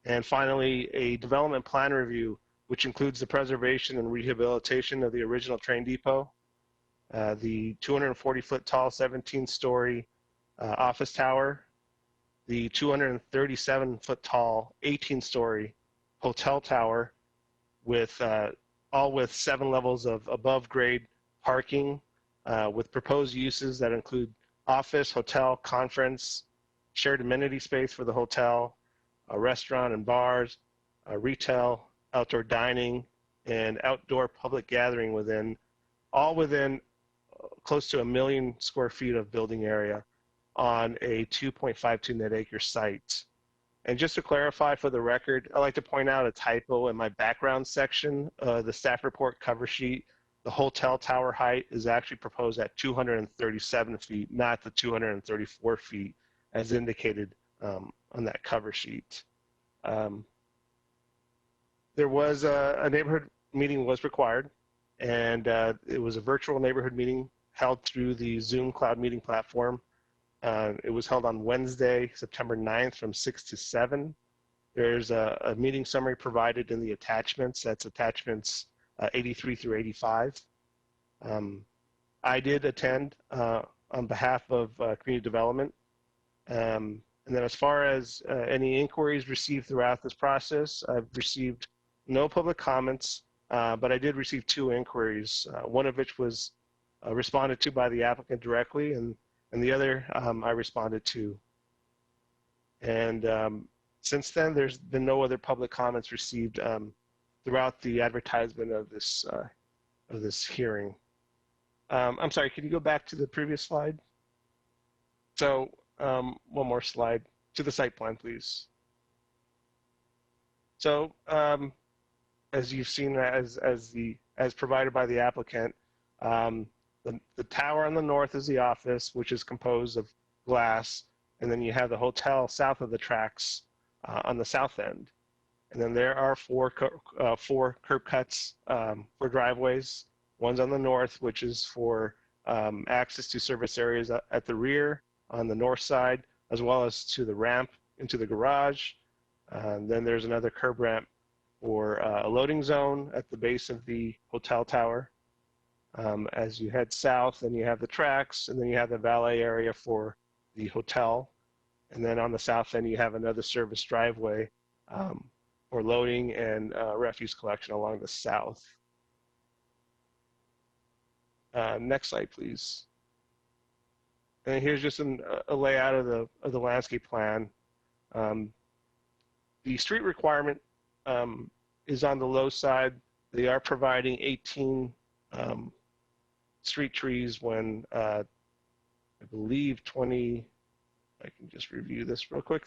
And finally, a development plan review, which includes the preservation and rehabilitation of the original train depot, the 240-foot tall, 17-story office tower, the 237-foot tall, 18-story hotel tower, with all with 7 levels of above-grade parking, with proposed uses that include office, hotel, conference, shared amenity space for the hotel, a restaurant and bars, retail, outdoor dining, and outdoor public gathering all within close to 1 million square feet of building area on a 2.52 net acre site. And just to clarify for the record, I'd like to point out a typo in my background section. The staff report cover sheet, the hotel tower height is actually proposed at 237 feet, not the 234 feet as indicated on that cover sheet. There was a neighborhood meeting was required, and it was a virtual neighborhood meeting held through the Zoom cloud meeting platform. It was held on Wednesday, September 9th from 6 to 7. There's a meeting summary provided in the attachments. That's attachments 83 through 85. I did attend on behalf of community development. And then as far as any inquiries received throughout this process, I've received no public comments, but I did receive 2 inquiries, one of which was responded to by the applicant directly, and the other I responded to. And since then, there's been no other public comments received throughout the advertisement of this hearing. I'm sorry, can you go back to the previous slide? So one more slide to the site plan, please. So as you've seen, as provided by the applicant, the tower on the north is the office, which is composed of glass, and then you have the hotel south of the tracks on the south end. And then there are four curb cuts for driveways. One's on the north, which is for access to service areas at the rear on the north side, as well as to the ramp into the garage. Then there's another curb ramp for a loading zone at the base of the hotel tower. As you head south, then you have the tracks, and then you have the valet area for the hotel. And then on the south end, you have another service driveway for loading and refuse collection along the south. Next slide, please. And here's just a layout of the landscape plan. The street requirement is on the low side. They are providing 18 street trees when I believe 20. I can just review this real quick.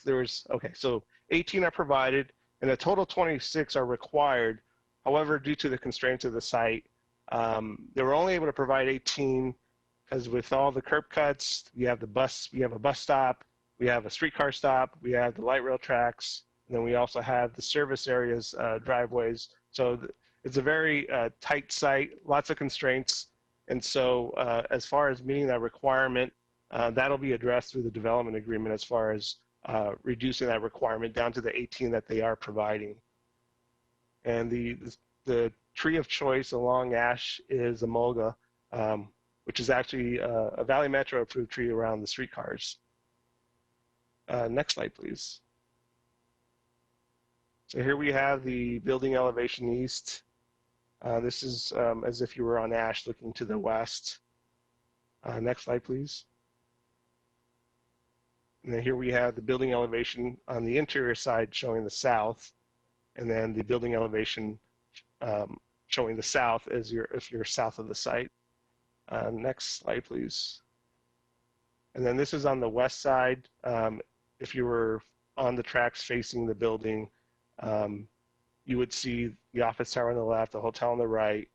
So 18 are provided, and a total 26 are required. However, due to the constraints of the site, they were only able to provide 18 because with all the curb cuts, we have a bus stop, we have a streetcar stop, we have the light rail tracks, and then we also have the service areas, driveways. So it's a very tight site, lots of constraints. And so as far as meeting that requirement, that'll be addressed through the development agreement as far as reducing that requirement down to the 18 that they are providing. And the tree of choice along Ash is a mulga, which is actually a Valley Metro approved tree around the streetcars. Next slide, please. So here we have the building elevation east. This is as if you were on Ash looking to the west. Next slide, please. And then here we have the building elevation on the interior side showing the south, and then the building elevation showing the south as if you're south of the site. Next slide, please. And then this is on the west side. If you were on the tracks facing the building, you would see the office tower on the left, the hotel on the right,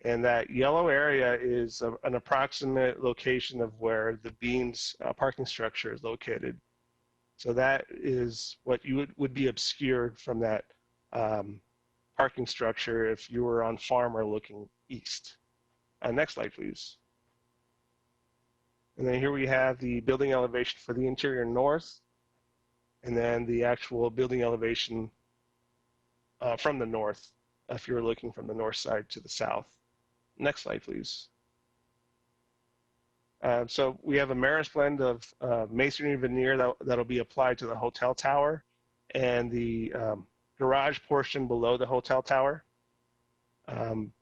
and that yellow area is an approximate location of where the Beams parking structure is located. So that is what you would be obscured from that parking structure if you were on Farmer looking east. Next slide, please. And then here we have the building elevation for the interior north, and then the actual building elevation from the north, if you're looking from the north side to the south. Next slide, please. So we have a Maris blend of masonry veneer that'll be applied to the hotel tower and the garage portion below the hotel tower. And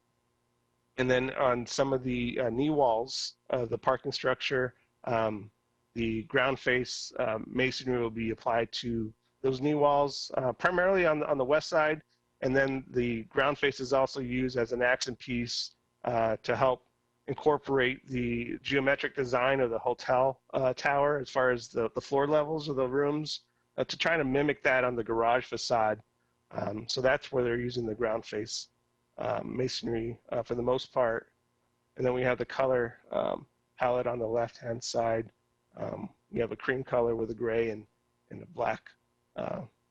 then on some of the knee walls of the parking structure, the ground face masonry will be applied to those knee walls, primarily on the west side. And then the ground face is also used as an accent piece to help incorporate the geometric design of the hotel tower as far as the floor levels of the rooms to try to mimic that on the garage facade. So that's where they're using the ground face masonry for the most part. And then we have the color palette on the left-hand side. We have a cream color with a gray and a black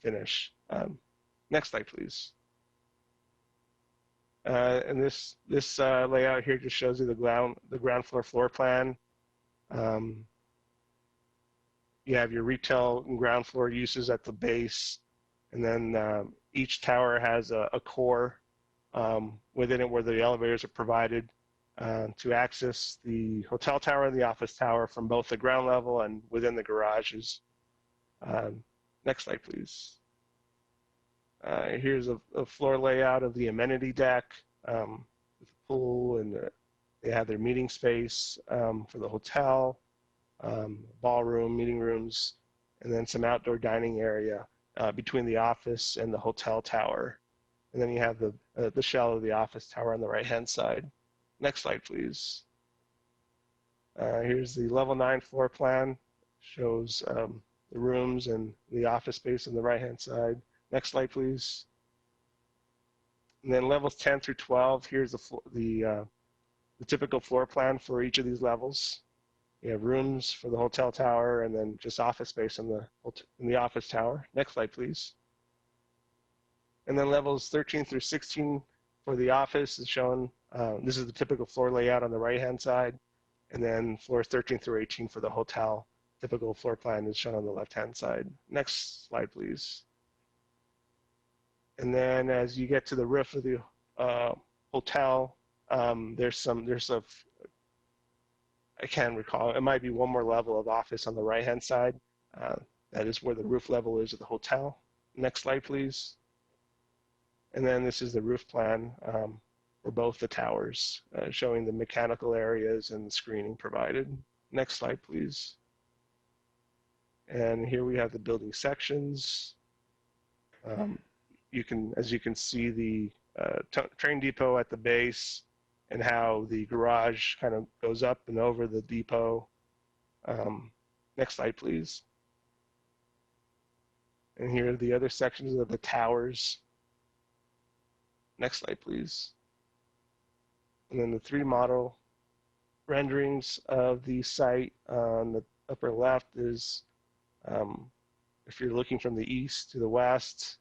finish. Next slide, please. And this layout here just shows you the ground floor plan. You have your retail and ground floor uses at the base, and then each tower has a core within it where the elevators are provided to access the hotel tower and the office tower from both the ground level and within the garages. Next slide, please. Here's a floor layout of the amenity deck with the pool, and they have their meeting space for the hotel, ballroom, meeting rooms, and then some outdoor dining area between the office and the hotel tower. And then you have the shell of the office tower on the right-hand side. Next slide, please. Here's the level 9 floor plan. Shows the rooms and the office space on the right-hand side. Next slide, please. And then levels 10 through 12, here's the typical floor plan for each of these levels. You have rooms for the hotel tower and then just office space in the office tower. Next slide, please. And then levels 13 through 16 for the office is shown. This is the typical floor layout on the right-hand side. And then floors 13 through 18 for the hotel. Typical floor plan is shown on the left-hand side. Next slide, please. And then as you get to the roof of the hotel, there's a, I can't recall, it might be one more level of office on the right-hand side. That is where the roof level is of the hotel. Next slide, please. And then this is the roof plan for both the towers, showing the mechanical areas and the screening provided. Next slide, please. And here we have the building sections. As you can see, the train depot at the base and how the garage kind of goes up and over the depot. Next slide, please. And here are the other sections of the towers. Next slide, please. And then the 3 model renderings of the site on the upper left is if you're looking from the east to the west,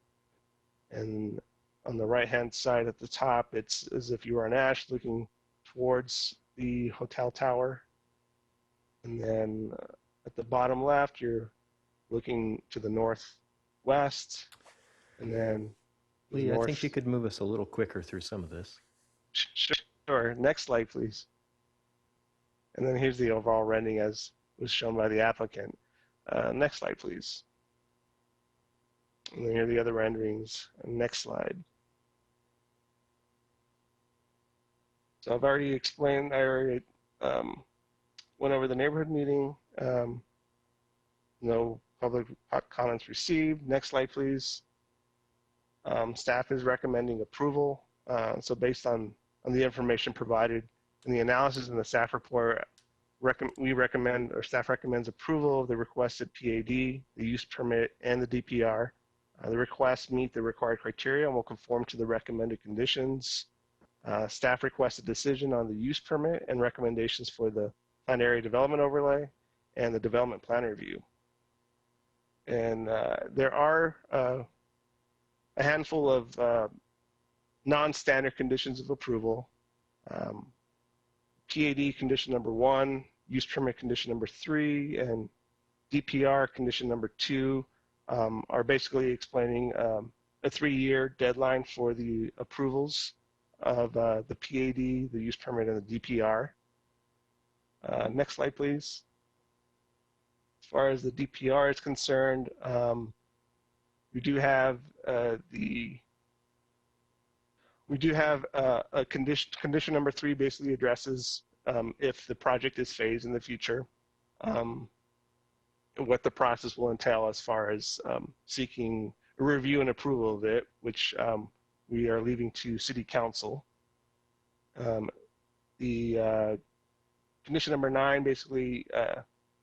and on the right-hand side at the top, it's as if you were an ash looking towards the hotel tower. And then at the bottom left, you're looking to the northwest, and then Lee, I think you could move us a little quicker through some of this. Sure. Next slide, please. And then here's the overall rendering as was shown by the applicant. Next slide, please. And then here are the other renderings. Next slide. So I've already explained, I already went over the neighborhood meeting. No public comments received. Next slide, please. Staff is recommending approval. So based on the information provided in the analysis in the staff report, we recommend, or staff recommends, approval of the requested PAD, the use permit, and the DPR. The requests meet the required criteria and will conform to the recommended conditions. Staff requests a decision on the use permit and recommendations for the planned area development overlay and the development plan review. And there are a handful of non-standard conditions of approval. PAD condition number 1, use permit condition number 3, and DPR condition number 2 are basically explaining a 3-year deadline for the approvals of the PAD, the use permit, and the DPR. Next slide, please. As far as the DPR is concerned, we do have a condition number 3 basically addresses if the project is phased in the future, what the process will entail as far as seeking a review and approval of it, which we are leaving to City Council. The condition number 9 basically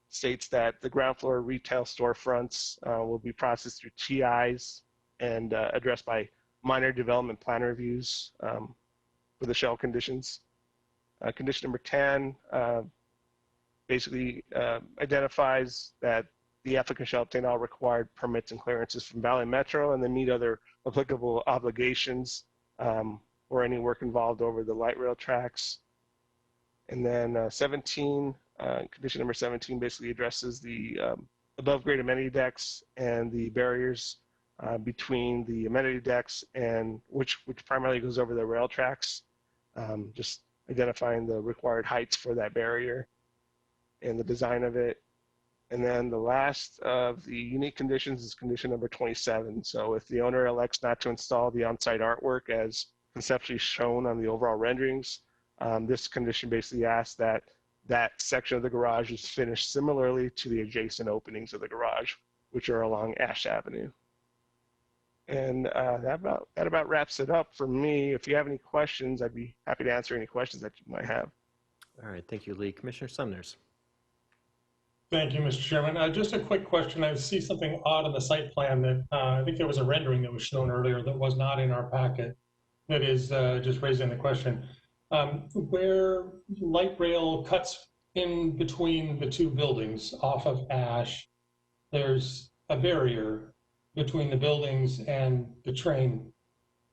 states that the ground floor retail storefronts will be processed through TIs and addressed by minor development plan reviews for the shell conditions. Condition number 10 basically identifies that the applicant shall obtain all required permits and clearances from Valley Metro and then meet other applicable obligations or any work involved over the light rail tracks. And then 17, condition number 17 basically addresses the above grade amenity decks and the barriers between the amenity decks and which primarily goes over the rail tracks, just identifying the required heights for that barrier and the design of it. And then the last of the unique conditions is condition number 27. So if the owner elects not to install the on-site artwork as conceptually shown on the overall renderings, this condition basically asks that that section of the garage is finished similarly to the adjacent openings of the garage, which are along Ash Avenue. And that about wraps it up for me. If you have any questions, I'd be happy to answer any questions that you might have. All right, thank you, Lee. Commissioner Sumners. Thank you, Mr. Chairman. Just a quick question. I see something odd on the site plan that I think there was a rendering that was shown earlier that was not in our packet. That is just raising the question. Where light rail cuts in between the two buildings off of Ash, there's a barrier between the buildings and the train.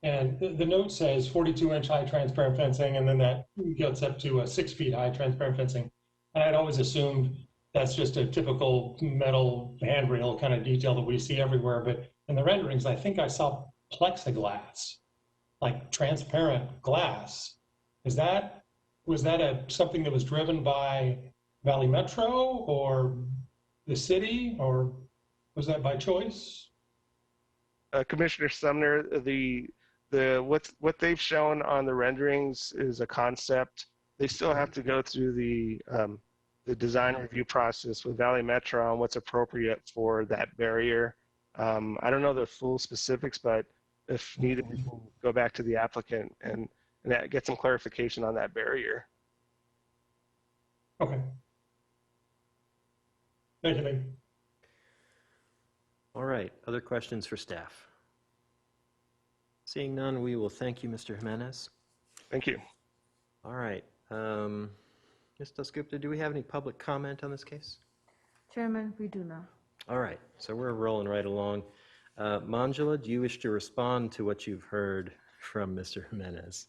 And the note says 42-inch high transparent fencing, and then that gets up to 6 feet high transparent fencing. And I'd always assumed that's just a typical metal handrail kind of detail that we see everywhere. But in the renderings, I think I saw plexiglass, like transparent glass. Was that something that was driven by Valley Metro or the city, or was that by choice? Commissioner Sumner, what they've shown on the renderings is a concept. They still have to go through the design review process with Valley Metro on what's appropriate for that barrier. I don't know the full specifics, but if needed, we can go back to the applicant and get some clarification on that barrier. Okay. Thank you, Lee. All right, other questions for staff? Seeing none, we will thank you, Mr. Jimenez. Thank you. All right, Ms. Dasgupta, do we have any public comment on this case? Chairman, we do not. All right, so we're rolling right along. Manjula, do you wish to respond to what you've heard from Mr. Jimenez?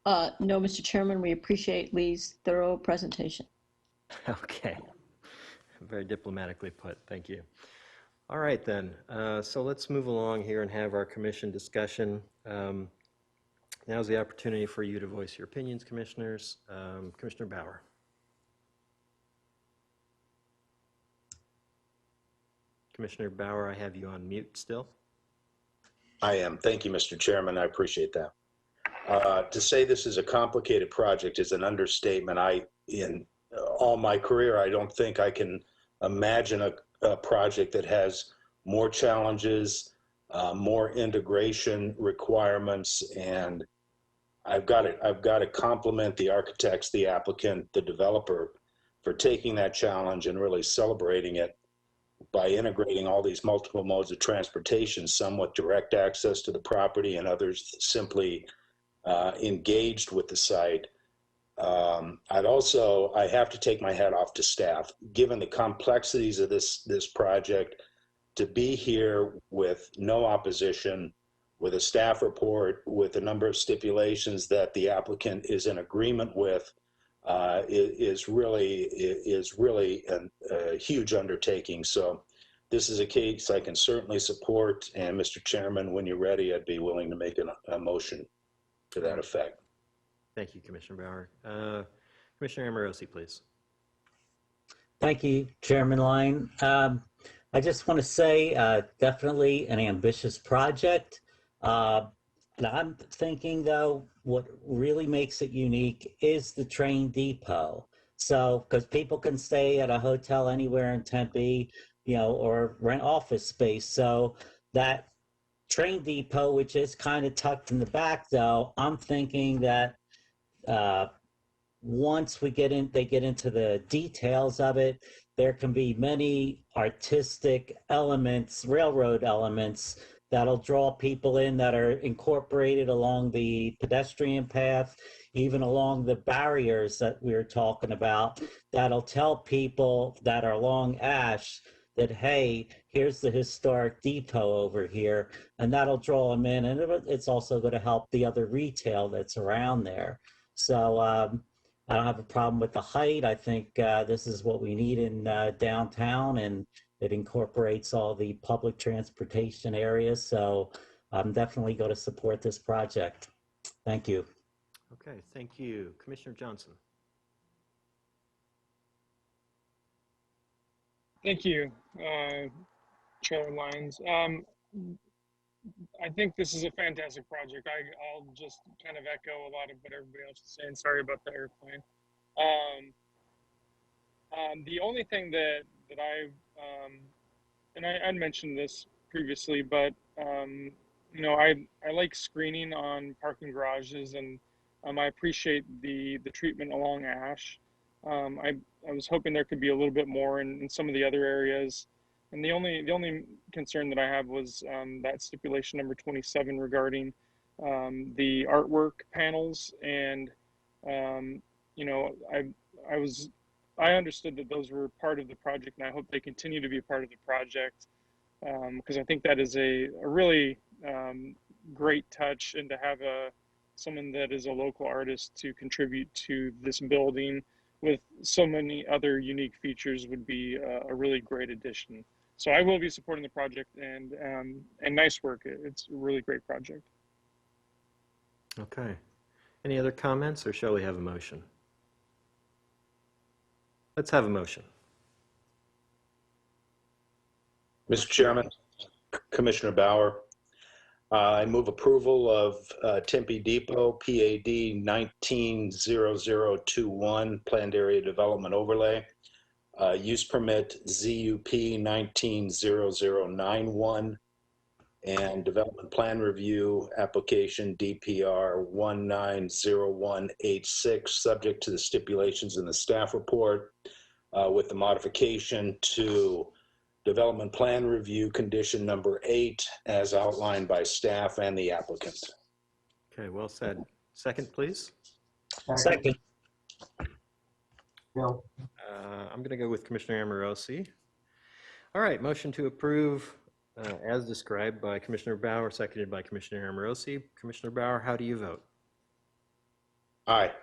No, Mr. Chairman, we appreciate Lee's thorough presentation. Okay, very diplomatically put, thank you. All right then, so let's move along here and have our commission discussion. Now's the opportunity for you to voice your opinions, commissioners. Commissioner Bauer. Commissioner Bauer, I have you on mute still. I am. Thank you, Mr. Chairman. I appreciate that. To say this is a complicated project is an understatement. In all my career, I don't think I can imagine a project that has more challenges, more integration requirements, and I've got to compliment the architects, the applicant, the developer for taking that challenge and really celebrating it by integrating all these multiple modes of transportation, some with direct access to the property and others simply engaged with the site. I have to take my hat off to staff. Given the complexities of this project, to be here with no opposition, with a staff report, with a number of stipulations that the applicant is in agreement with, is really a huge undertaking. So this is a case I can certainly support. And Mr. Chairman, when you're ready, I'd be willing to make a motion to that effect. Thank you, Commissioner Bauer. Commissioner Amorosi, please. Thank you, Chairman Lyon. I just want to say definitely an ambitious project. And I'm thinking, though, what really makes it unique is the train depot. So, because people can stay at a hotel anywhere in Tempe, or rent office space. So that train depot, which is kind of tucked in the back, though, I'm thinking that once they get into the details of it, there can be many artistic elements, railroad elements, that'll draw people in that are incorporated along the pedestrian path, even along the barriers that we were talking about, that'll tell people that are along Ash that, hey, here's the historic depot over here, and that'll draw them in. And it's also going to help the other retail that's around there. So I don't have a problem with the height. I think this is what we need in downtown, and it incorporates all the public transportation areas. So I'm definitely going to support this project. Thank you. Okay, thank you. Commissioner Johnson. Thank you, Chair Lyons. I think this is a fantastic project. I'll just kind of echo a lot of what everybody else is saying. Sorry about the airplane. The only thing that I, and I mentioned this previously, but you know, I like screening on parking garages, and I appreciate the treatment along Ash. I was hoping there could be a little bit more in some of the other areas. And the only concern that I have was that stipulation number 27 regarding the artwork panels. And you know, I understood that those were part of the project, and I hope they continue to be a part of the project, because I think that is a really great touch, and to have someone that is a local artist to contribute to this building with so many other unique features would be a really great addition. So I will be supporting the project, and nice work. It's a really great project. Okay. Any other comments, or shall we have a motion? Let's have a motion. Mr. Chairman, Commissioner Bauer, I move approval of Tempe Depot PAD 190021 Planned Area Development Overlay, use permit ZUP 190091, and development plan review application DPR 190186, subject to the stipulations in the staff report, with the modification to development plan review condition number 8 as outlined by staff and the applicant. Okay, well said. Second, please. Second. Bill? I'm going to go with Commissioner Amorosi. All right, motion to approve as described by Commissioner Bauer, seconded by Commissioner Amorosi. Commissioner Bauer, how do you vote? Aye.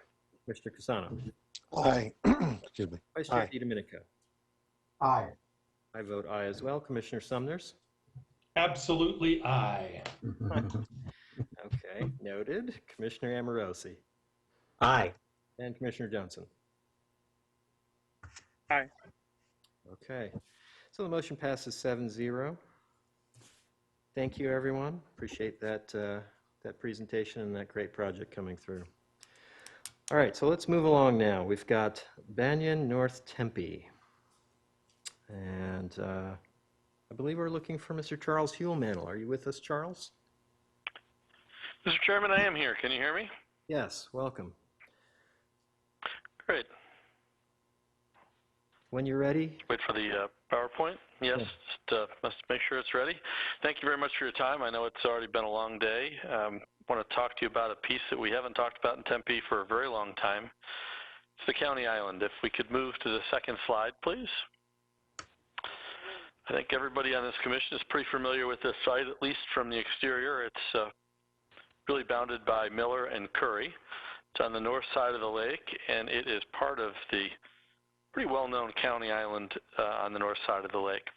Mr. Casano? Aye. Excuse me. Vice Chair Aye. DiDomenico? Aye. I vote aye as well. Commissioner Sumners? Absolutely aye. Okay, noted. Commissioner Amorosi? Aye. And Commissioner Johnson? Aye. Okay, so the motion passes 7-0. Thank you, everyone. Appreciate that, that presentation and that great project coming through. All right, so let's move along now. We've got Banyan North Tempe. And I believe we're looking for Mr. Charles Huelmantel. Are you with us, Charles? Mr. Chairman, I am here. Can you hear me? Yes, welcome. Great. When you're ready. Wait for the PowerPoint. Yes, Yeah. just must make sure it's ready. Thank you very much for your time. I know it's already been a long day. I want to talk to you about a piece that we haven't talked about in Tempe for a very long time. It's the county island. If we could move to the second slide, please. I think everybody on this commission is pretty familiar with this site, at least from the exterior. It's really bounded by Miller and Curry. It's on the north side of the lake, and it is part of the pretty well-known county island on the north side of the lake.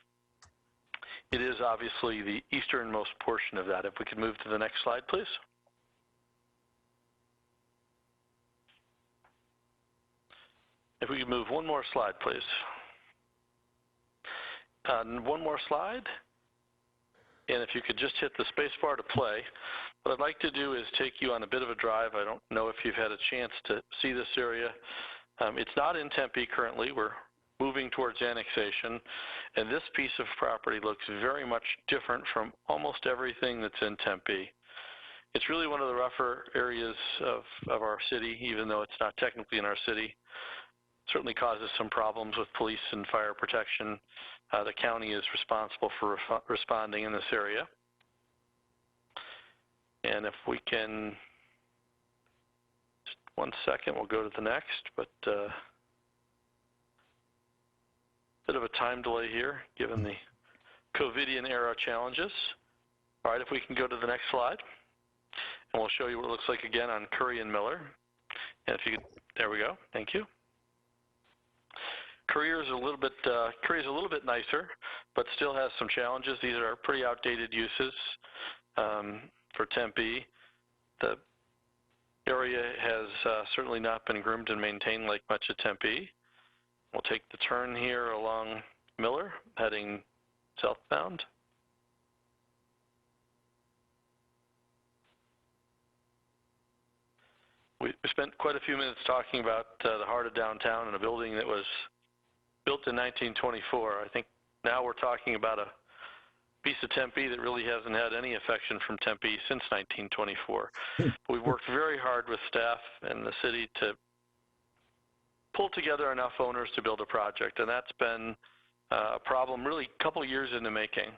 It is obviously the easternmost portion of that. If we could move to the next slide, please. If we could move one more slide, please. One more slide. And if you could just hit the space bar to play. What I'd like to do is take you on a bit of a drive. I don't know if you've had a chance to see this area. It's not in Tempe currently. We're moving towards annexation. And this piece of property looks very much different from almost everything that's in Tempe. It's really one of the rougher areas of our city, even though it's not technically in our city. Certainly causes some problems with police and fire protection. The county is responsible for responding in this area. And if we can, just 1 second, we'll go to the next. But bit of a time delay here, given the COVIDian era challenges. All right, if we can go to the next slide, and we'll show you what it looks like again on Curry and Miller. And if you could, there we go, thank you. Curry is a little bit nicer, but still has some challenges. These are pretty outdated uses for Tempe. The area has certainly not been groomed and maintained like much of Tempe. We'll take the turn here along Miller, heading southbound. We spent quite a few minutes talking about the heart of downtown and a building that was built in 1924. I think now we're talking about a piece of Tempe that really hasn't had any affection from Tempe since 1924. We've worked very hard with staff and the city to pull together enough owners to build a project, and that's been a problem really a couple years in the making.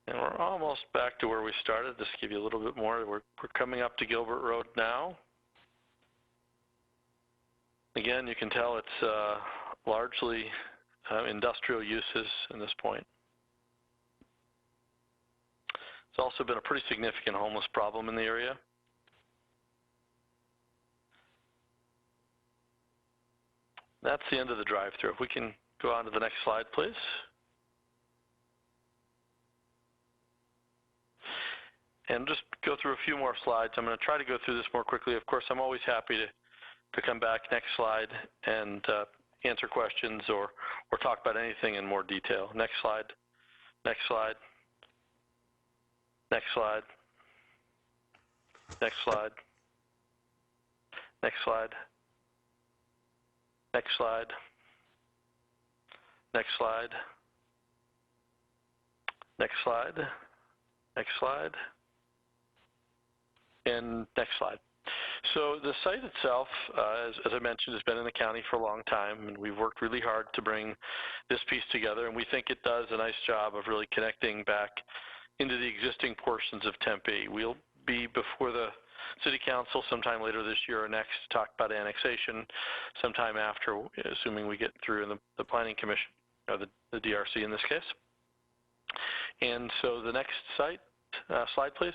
And we're almost back to where we started. Just to give you a little bit more, we're coming up to Gilbert Road now. Again, you can tell it's largely industrial uses in this point. It's also been a pretty significant homeless problem in the area. That's the end of the drive-through. If we can go on to the next slide, please. And just go through a few more slides. I'm going to try to go through this more quickly. Of course, I'm always happy to come back next slide and answer questions or talk about anything in more detail. Next slide. Next slide. Next slide. Next slide. Next slide. Next slide. Next slide. Next slide. Next slide. And next slide. So the site itself, as I mentioned, has been in the county for a long time, and we've worked really hard to bring this piece together, and we think it does a nice job of really connecting back into the existing portions of Tempe. We'll be before the City Council sometime later this year or next to talk about annexation, sometime after, assuming we get through in the Planning Commission, or the DRC in this case. And so the next slide, please.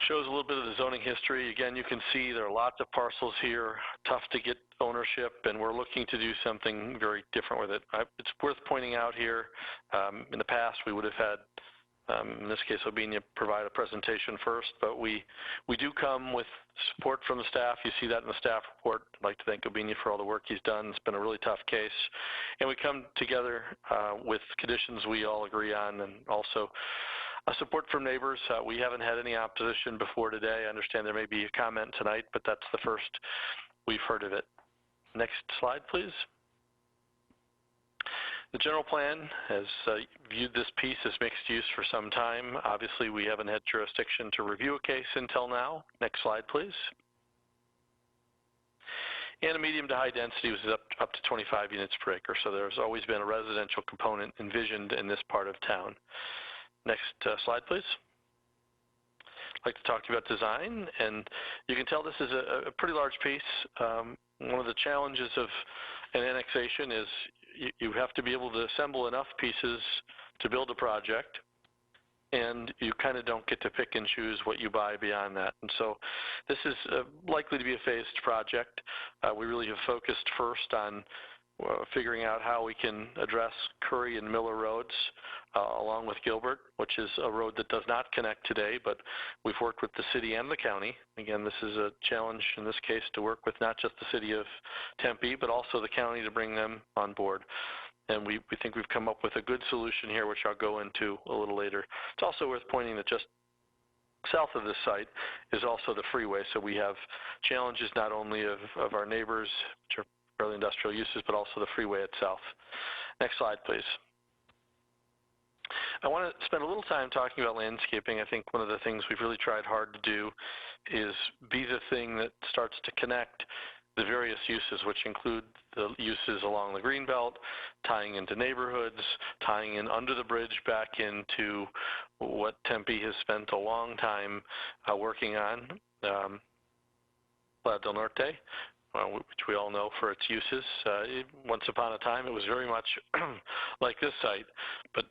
Shows a little bit of the zoning history. Again, you can see there are lots of parcels here, tough to get ownership, and we're looking to do something very different with it. It's worth pointing out here, in the past we would have had, in this case, Obinia provide a presentation first, but we do come with support from the staff. You see that in the staff report. I'd like to thank Obinia for all the work he's done. It's been a really tough case. And we come together with conditions we all agree on, and also support from neighbors. We haven't had any opposition before today. I understand there may be a comment tonight, but that's the first we've heard of it. Next slide, please. The general plan has viewed this piece as mixed use for some time. Obviously, we haven't had jurisdiction to review a case until now. Next slide, please. And a medium to high density was up to 25 units per acre. So there's always been a residential component envisioned in this part of town. Next slide, please. I'd like to talk to you about design, and you can tell this is a pretty large piece. One of the challenges of an annexation is you have to be able to assemble enough pieces to build a project, and you kind of don't get to pick and choose what you buy beyond that. And so this is likely to be a phased project. We really have focused first on figuring out how we can address Curry and Miller roads along with Gilbert, which is a road that does not connect today, but we've worked with the city and the county. Again, this is a challenge in this case to work with not just the city of Tempe, but also the county to bring them on board. And we think we've come up with a good solution here, which I'll go into a little later. It's also worth pointing that just south of this site is also the freeway, so we have challenges not only of our neighbors, which are early industrial uses, but also the freeway itself. Next slide, please. I want to spend a little time talking about landscaping. I think one of the things we've really tried hard to do is be the thing that starts to connect the various uses, which include the uses along the greenbelt, tying into neighborhoods, tying in under the bridge back into what Tempe has spent a long time working on, Playa del Norte, which we all know for its uses. Once upon a time, it was very much like this site, but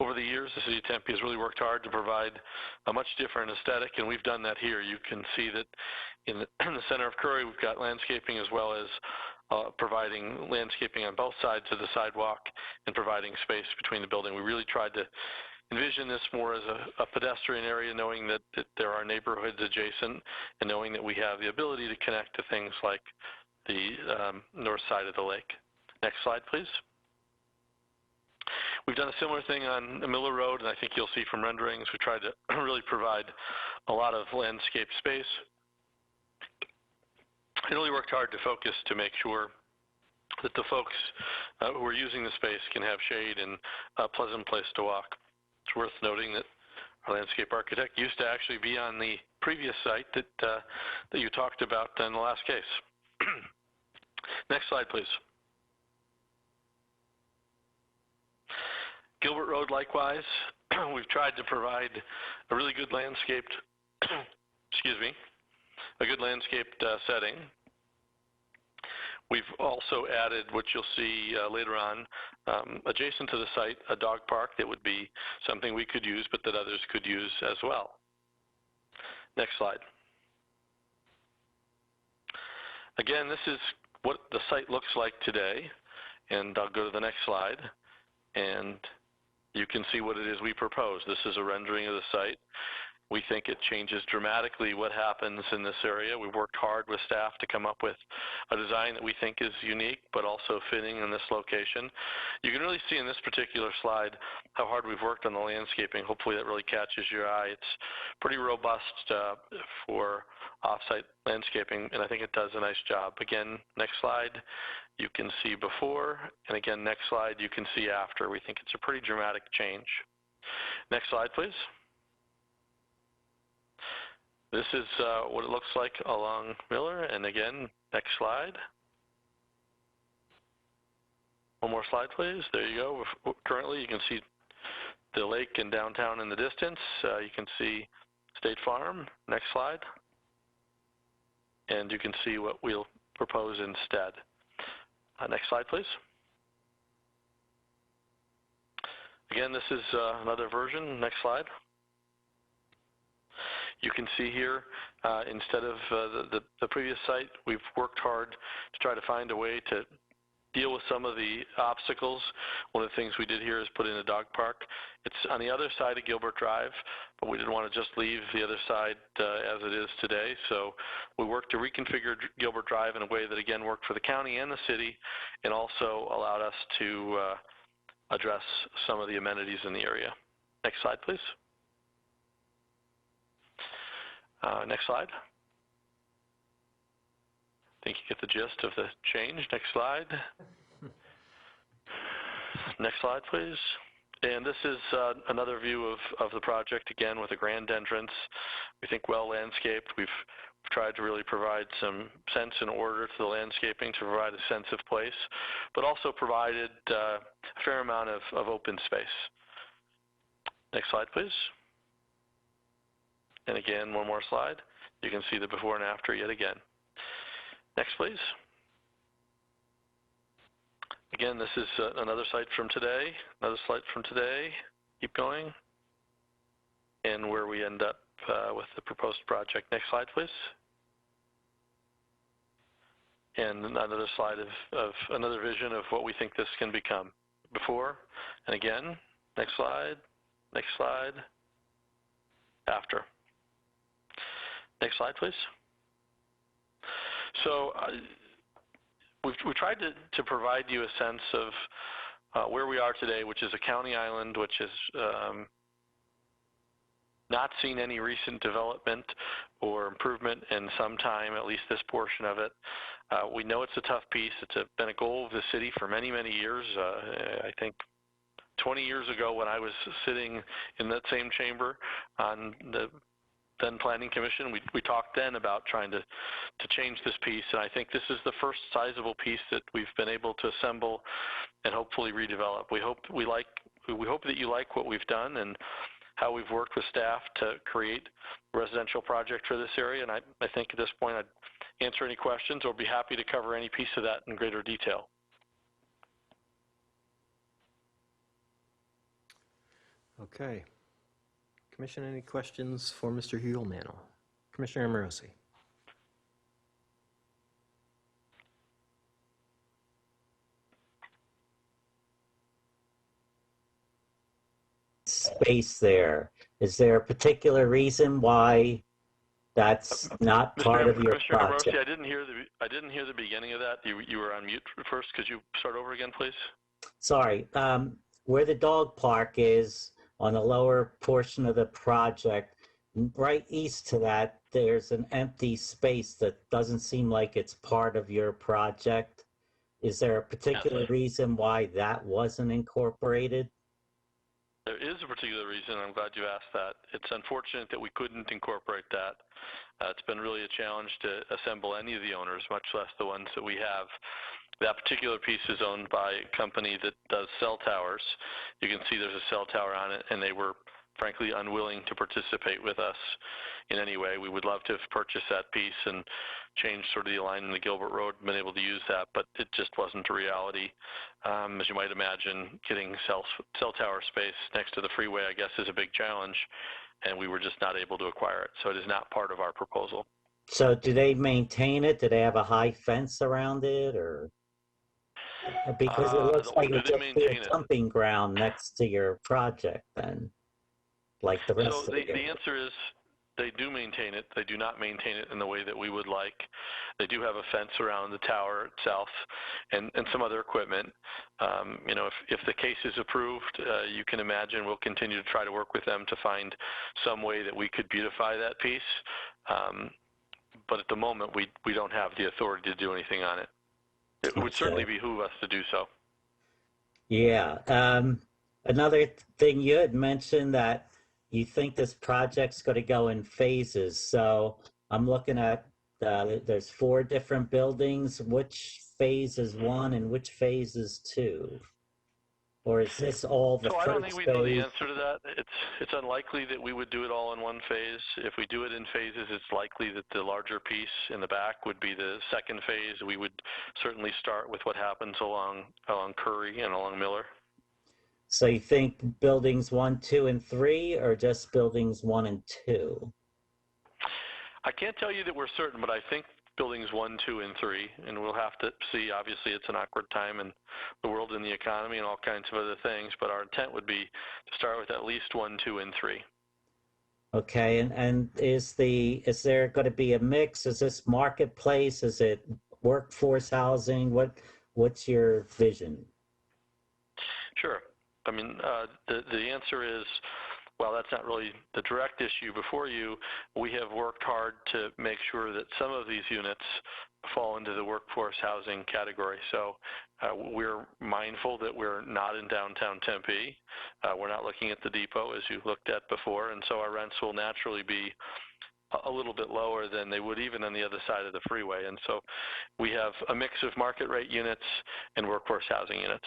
over the years, the City of Tempe has really worked hard to provide a much different aesthetic, and we've done that here. You can see that in the center of Curry, we've got landscaping as well as providing landscaping on both sides of the sidewalk and providing space between the building. We really tried to envision this more as a pedestrian area, knowing that there are neighborhoods adjacent and knowing that we have the ability to connect to things like the north side of the lake. Next slide, please. We've done a similar thing on Miller Road, and I think you'll see from renderings, we tried to really provide a lot of landscape space. And really worked hard to focus to make sure that the folks who are using the space can have shade and a pleasant place to walk. It's worth noting that our landscape architect used to actually be on the previous site that you talked about in the last case. Next slide, please. Gilbert Road, likewise, we've tried to provide a really good landscaped, excuse me, a good landscaped setting. We've also added, what you'll see later on, adjacent to the site, a dog park that would be something we could use, but that others could use as well. Next slide. Again, this is what the site looks like today, and I'll go to the next slide, and you can see what it is we propose. This is a rendering of the site. We think it changes dramatically what happens in this area. We've worked hard with staff to come up with a design that we think is unique, but also fitting in this location. You can really see in this particular slide how hard we've worked on the landscaping. Hopefully that really catches your eye. It's pretty robust for off-site landscaping, and I think it does a nice job. Again, next slide, you can see before, and again, next slide, you can see after. We think it's a pretty dramatic change. Next slide, please. This is what it looks like along Miller, and again, next slide. One more slide, please. There you go. Currently, you can see the lake and downtown in the distance. You can see State Farm. Next slide. And you can see what we'll propose instead. Next slide, please. Again, this is another version. Next slide. You can see here, instead of the previous site, we've worked hard to try to find a way to deal with some of the obstacles. One of the things we did here is put in a dog park. It's on the other side of Gilbert Drive, but we didn't want to just leave the other side as it is today. So we worked to reconfigure Gilbert Drive in a way that, again, worked for the county and the city, and also allowed us to address some of the amenities in the area. Next slide, please. Next slide. I think you get the gist of the change. Next slide. Next slide, please. And this is another view of the project, again, with a grand entrance. We think well landscaped. We've tried to really provide some sense and order to the landscaping to provide a sense of place, but also provided a fair amount of open space. Next slide, please. And again, one more slide. You can see the before and after yet again. Next, please. Again, this is another site from today, another slide from today. Keep going. And where we end up with the proposed project. Next slide, please. And another slide of another vision of what we think this can become. Before, and again, next slide, after. Next slide, please. So we tried to provide you a sense of where we are today, which is a county island, which has not seen any recent development or improvement in some time, at least this portion of it. We know it's a tough piece. It's been a goal of the city for many, many years. I think 20 years ago when I was sitting in that same chamber on the then Planning Commission, we talked then about trying to change this piece, and I think this is the first sizable piece that we've been able to assemble and hopefully redevelop. We hope that you like what we've done and how we've worked with staff to create a residential project for this area, and I think at this point I'd answer any questions or be happy to cover any piece of that in greater detail. Okay. Commission, any questions for Mr. Huelmanel? Commissioner Amorosi. Space there. Is there a particular reason why that's not part of your Commissioner project? Amorosi, I didn't hear the beginning of that. You were on mute first. Could you start over again, please? Sorry, where the dog park is on the lower portion of the project, right east to that, there's an empty space that doesn't seem like it's part of your project. Is there a particular reason why that wasn't incorporated? There is a particular reason. I'm glad you asked that. It's unfortunate that we couldn't incorporate that. It's been really a challenge to assemble any of the owners, much less the ones that we have. That particular piece is owned by a company that does cell towers. You can see there's a cell tower on it, and they were frankly unwilling to participate with us in any way. We would love to have purchased that piece and changed sort of the alignment of the Gilbert Road, been able to use that, but it just wasn't a reality. As you might imagine, getting cell tower space next to the freeway, I guess, is a big challenge, and we were just not able to acquire it. So it is not part of our proposal. So do they maintain it? Do they have a high fence around it, or? Because it looks like it's just a dumping ground next to your project then, like the rest of it. So the answer is they do maintain it. They do not maintain it in the way that we would like. They do have a fence around the tower itself and some other equipment. You know, if the case is approved, you can imagine we'll continue to try to work with them to find some way that we could beautify that piece. But at the moment, we don't have the authority to do anything on it. It would certainly behoove us to do so. Yeah. Another thing, you had mentioned that you think this project's going to go in phases. So I'm looking at, there's 4 different buildings. Which phase is 1 and which phase is 2? Or is this all the So first I don't think we know the phase? answer to that. It's unlikely that we would do it all in one phase. If we do it in phases, it's likely that the larger piece in the back would be the second phase. We would certainly start with what happens along Curry and along Miller. So you think buildings 1, 2, and 3, or just buildings 1 and 2? I can't tell you that we're certain, but I think buildings 1, 2, and 3, and we'll have to see. Obviously, it's an awkward time in the world and the economy and all kinds of other things, but our intent would be to start with at least 1, 2, and 3. Okay, and is there going to be a mix? Is this marketplace? Is it workforce housing? What's your vision? Sure. I mean, the answer is, well, that's not really the direct issue before you. We have worked hard to make sure that some of these units fall into the workforce housing category. So we're mindful that we're not in downtown Tempe. We're not looking at the depot as you looked at before. And so our rents will naturally be a little bit lower than they would even on the other side of the freeway. And so we have a mix of market rate units and workforce housing units.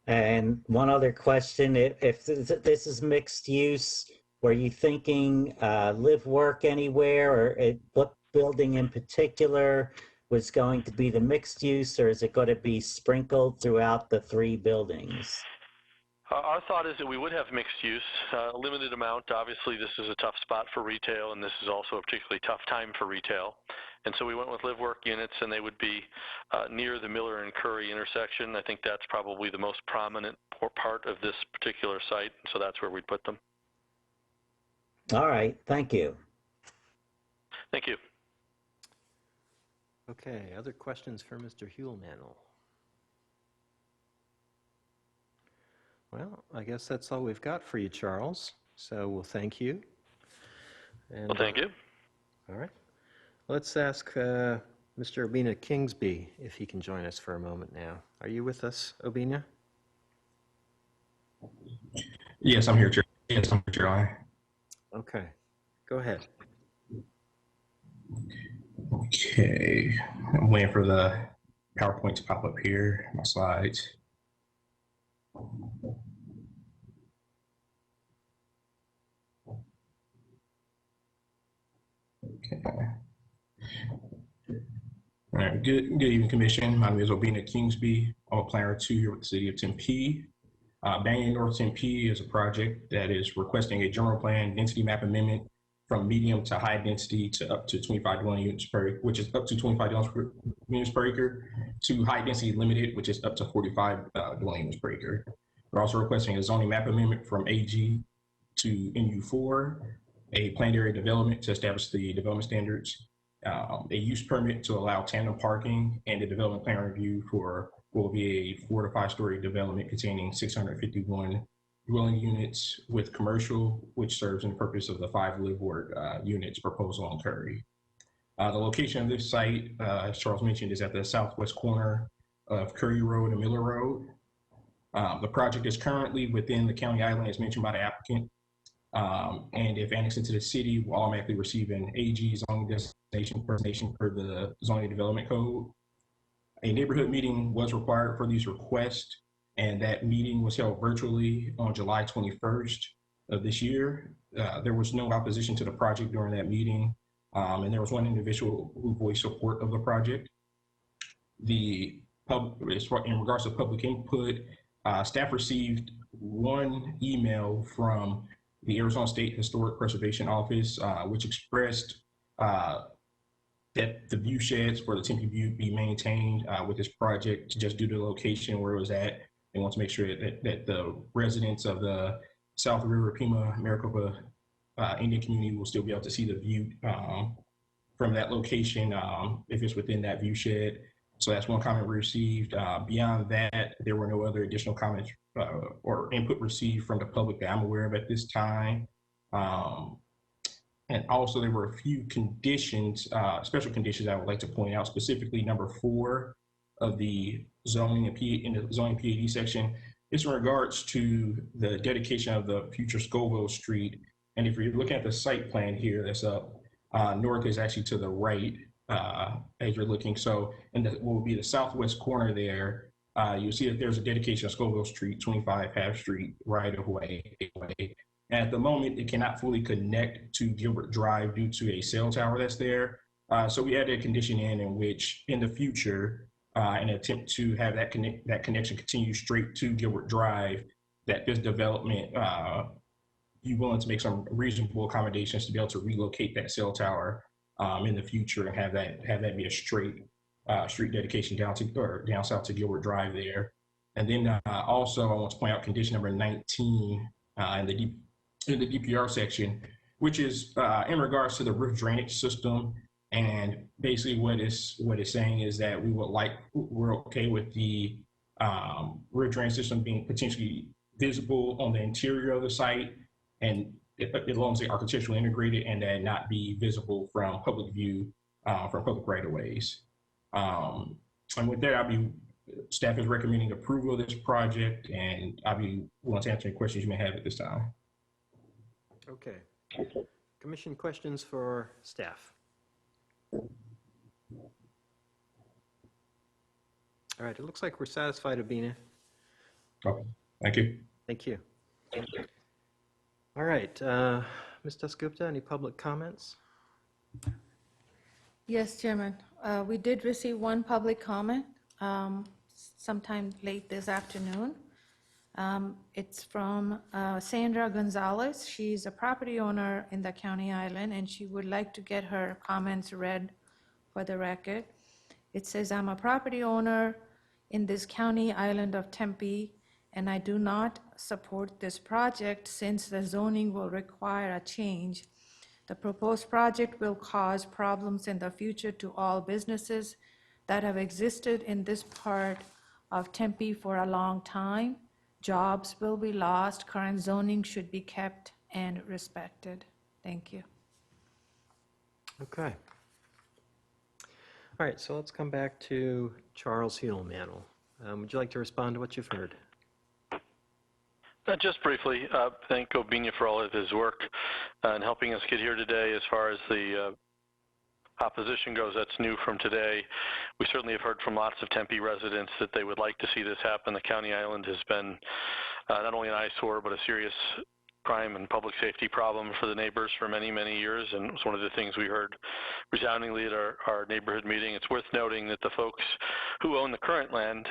And one other question, if this is mixed use, were you thinking live, work anywhere, or what building in particular was going to be the mixed use, or is it going to be sprinkled throughout the 3 buildings? Our thought is that we would have mixed use, a limited amount. Obviously, this is a tough spot for retail, and this is also a particularly tough time for retail. And so we went with live work units, and they would be near the Miller and Curry intersection. I think that's probably the most prominent part of this particular site, so that's where we'd put them. All right, thank you. Thank you. Okay, other questions for Mr. Huelmanel? Well, I guess that's all we've got for you, Charles. So we'll thank you. And, well, thank you. All right. Let's ask Mr. Obina Kingsby if he can join us for a moment now. Are you with us, Obina? Yes, I'm here, Chair. Yes, I'm here, Chair. Okay, go ahead. Okay, I'm waiting for the PowerPoint to pop up here, my slides. Okay. All right, good evening, Commission. My name is Obina Kingsby. I'm a planner 2 here with the City of Tempe. Banyan North Tempe is a project that is requesting a general plan density map amendment from medium to high density to up to 25 dwelling units per, which is up to 25 units per acre, to high density limited, which is up to 45 dwelling units per acre. We're also requesting a zoning map amendment from AG to NU4, a planned area development to establish the development standards, a use permit to allow tandem parking, and a development plan review for what will be a 4 to 5 story development containing 651 dwelling units with commercial, which serves in the purpose of the 5 live work units proposal on Curry. The location of this site, as Charles mentioned, is at the southwest corner of Curry Road and Miller Road. The project is currently within the county island, as mentioned by the applicant. And if annexed into the city, will automatically receive an AG zoning designation per the zoning development code. A neighborhood meeting was required for these requests, and that meeting was held virtually on July 21st of this year. There was no opposition to the project during that meeting, and there was one individual who voiced support of the project. In regards to public input, staff received one email from the Arizona State Historic Preservation Office, which expressed that the view sheds for the Tempe View be maintained with this project just due to the location where it was at. They want to make sure that the residents of the South River Pima Maricopa Indian community will still be able to see the view from that location if it's within that view shed. So that's one comment we received. Beyond that, there were no other additional comments or input received from the public that I'm aware of at this time. And also there were a few conditions, special conditions I would like to point out, specifically number 4 of the zoning in the zoning PAD section. It's in regards to the dedication of the future Scoville Street. And if you're looking at the site plan here, that's up, north is actually to the right as you're looking. So in what will be the southwest corner there, you'll see that there's a dedication of Scoville Street, 25 Half Street right of way. And at the moment, it cannot fully connect to Gilbert Drive due to a cell tower that's there. So we added a condition in which in the future, in an attempt to have that connection continue straight to Gilbert Drive, that this development be willing to make some reasonable accommodations to be able to relocate that cell tower in the future and have that be a straight street dedication down south to Gilbert Drive there. And then also I want to point out condition number 19 in the DPR section, which is in regards to the roof drainage system. And basically what it's saying is that we're okay with the roof drainage system being potentially visible on the interior of the site, and as long as they're architecturally integrated and that not be visible from public view, from public right-of-ways. And with that, staff is recommending approval of this project, and I'll be willing to answer any questions you may have at this time. Okay. Commission questions for staff? All right, it looks like we're satisfied, Abina. Okay, thank you. Thank you. All right, Ms. Dasgupta, any public comments? Yes, Chairman. We did receive one public comment sometime late this afternoon. It's from Sandra Gonzalez. She's a property owner in the county island, and she would like to get her comments read for the record. It says, I'm a property owner in this county island of Tempe, and I do not support this project since the zoning will require a change. The proposed project will cause problems in the future to all businesses that have existed in this part of Tempe for a long time. Jobs will be lost. Current zoning should be kept and respected. Thank you. Okay. All right, so let's come back to Charles Heelmantel. Would you like to respond to what you've heard? Just briefly, thank Obinia for all of his work in helping us get here today. As far as the opposition goes, that's new from today. We certainly have heard from lots of Tempe residents that they would like to see this happen. The county island has been not only an eyesore, but a serious crime and public safety problem for the neighbors for many, many years, and it was one of the things we heard resoundingly at our neighborhood meeting. It's worth noting that the folks who own the current land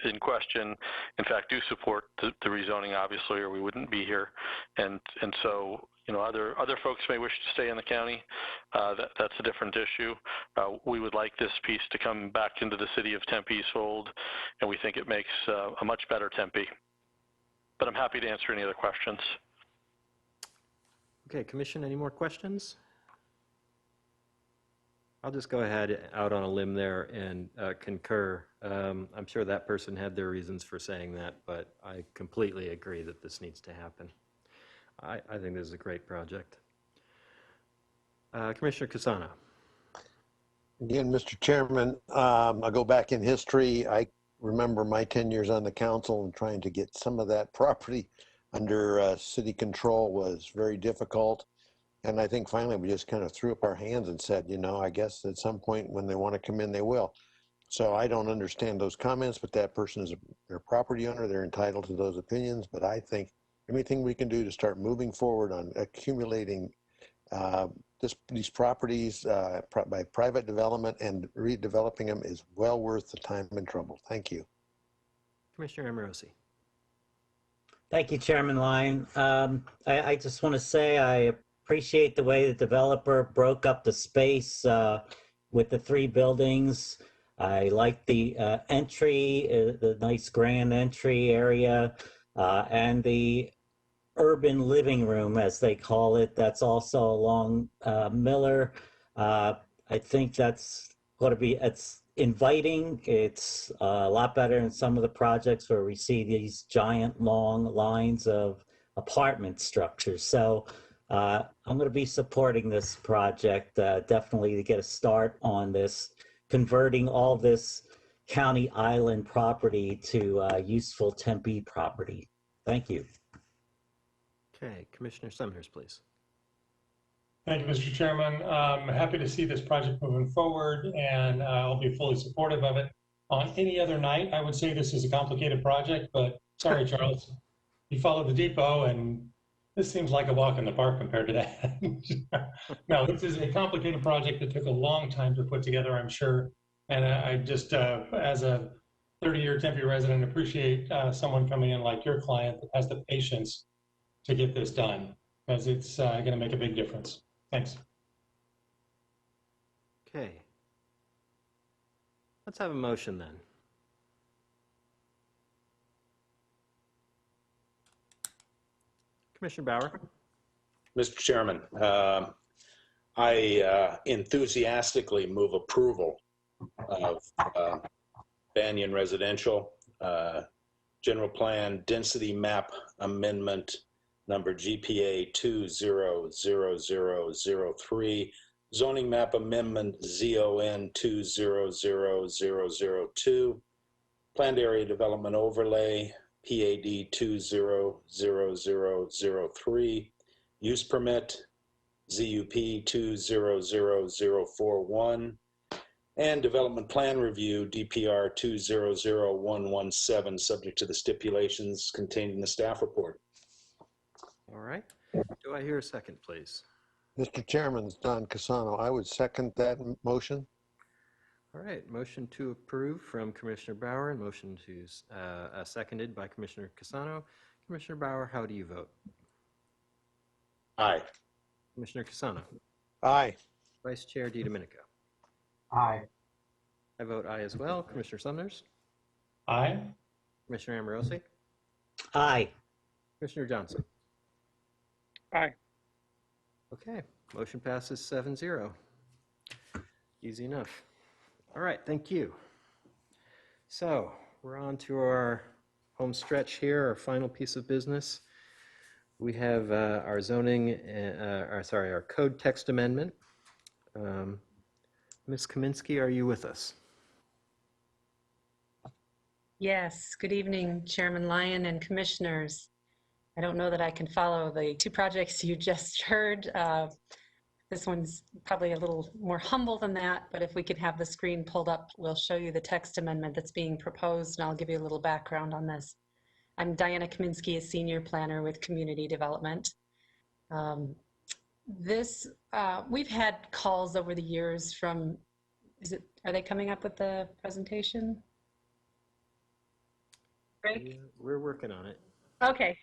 in question, in fact, do support the rezoning, obviously, or we wouldn't be here. And so, you know, other folks may wish to stay in the county. That's a different issue. We would like this piece to come back into the city of Tempe's fold, and we think it makes a much better Tempe. But I'm happy to answer any other questions. Okay, Commission, any more questions? I'll just go ahead out on a limb there and concur. I'm sure that person had their reasons for saying that, but I completely agree that this needs to happen. I think this is a great project. Commissioner Casano. Again, Mr. Chairman, I'll go back in history. I remember my 10 years on the council and trying to get some of that property under city control was very difficult. And I think finally we just kind of threw up our hands and said, you know, I guess at some point when they want to come in, they will. So I don't understand those comments, but that person is their property owner. They're entitled to those opinions. But I think anything we can do to start moving forward on accumulating these properties by private development and redeveloping them is well worth the time and trouble. Thank you. Commissioner Amorosi. Thank you, Chairman Lyon. I just want to say I appreciate the way the developer broke up the space with the 3 buildings. I like the entry, the nice grand entry area, and the urban living room, as they call it. That's also along Miller. I think that's going to be, it's inviting. It's a lot better than some of the projects where we see these giant long lines of apartment structures. So I'm going to be supporting this project definitely to get a start on this, converting all this county island property to useful Tempe property. Thank you. Okay, Commissioner Summers, please. Thank you, Mr. Chairman. I'm happy to see this project moving forward, and I'll be fully supportive of it. On any other night, I would say this is a complicated project, but sorry, Charles. You followed the depot, and this seems like a walk in the park compared to that. No, this is a complicated project that took a long time to put together, I'm sure. And I just, as a 30-year Tempe resident, appreciate someone coming in like your client that has the patience to get this done, because it's going to make a big difference. Thanks. Okay. Let's have a motion then. Commissioner Bauer. Mr. Chairman, I enthusiastically move approval of Banyan Residential General Plan Density Map Amendment number GPA 200003, Zoning Map Amendment ZON 200002, Planned Area Development Overlay PAD 200003, Use Permit ZUP 200041, and Development Plan Review DPR 200117, subject to the stipulations contained in the staff report. All right. Do I hear a second, please? Mr. Chairman, it's Don Casano. I would second that motion. All right. Motion to approve from Commissioner Bauer and motion to seconded by Commissioner Casano. Commissioner Bauer, how do you vote? Aye. Commissioner Casano. Aye. Vice Chair DiDomenico. Aye. I vote aye as well. Commissioner Summers. Aye. Commissioner Amorosi. Aye. Commissioner Johnson. Aye. Okay, motion passes 7-0. Easy enough. All right, thank you. So we're on to our home stretch here, our final piece of business. We have our zoning, our code text amendment. Ms. Kaminsky, are you with us? Yes, good evening, Chairman Lyon and commissioners. I don't know that I can follow the 2 projects you just heard. This one's probably a little more humble than that, but if we could have the screen pulled up, we'll show you the text amendment that's being proposed, and I'll give you a little background on this. I'm Diana Kaminsky, a senior planner with community development. We've had calls over the years from, are they coming up with the presentation? Greg? We're working on it. Okay.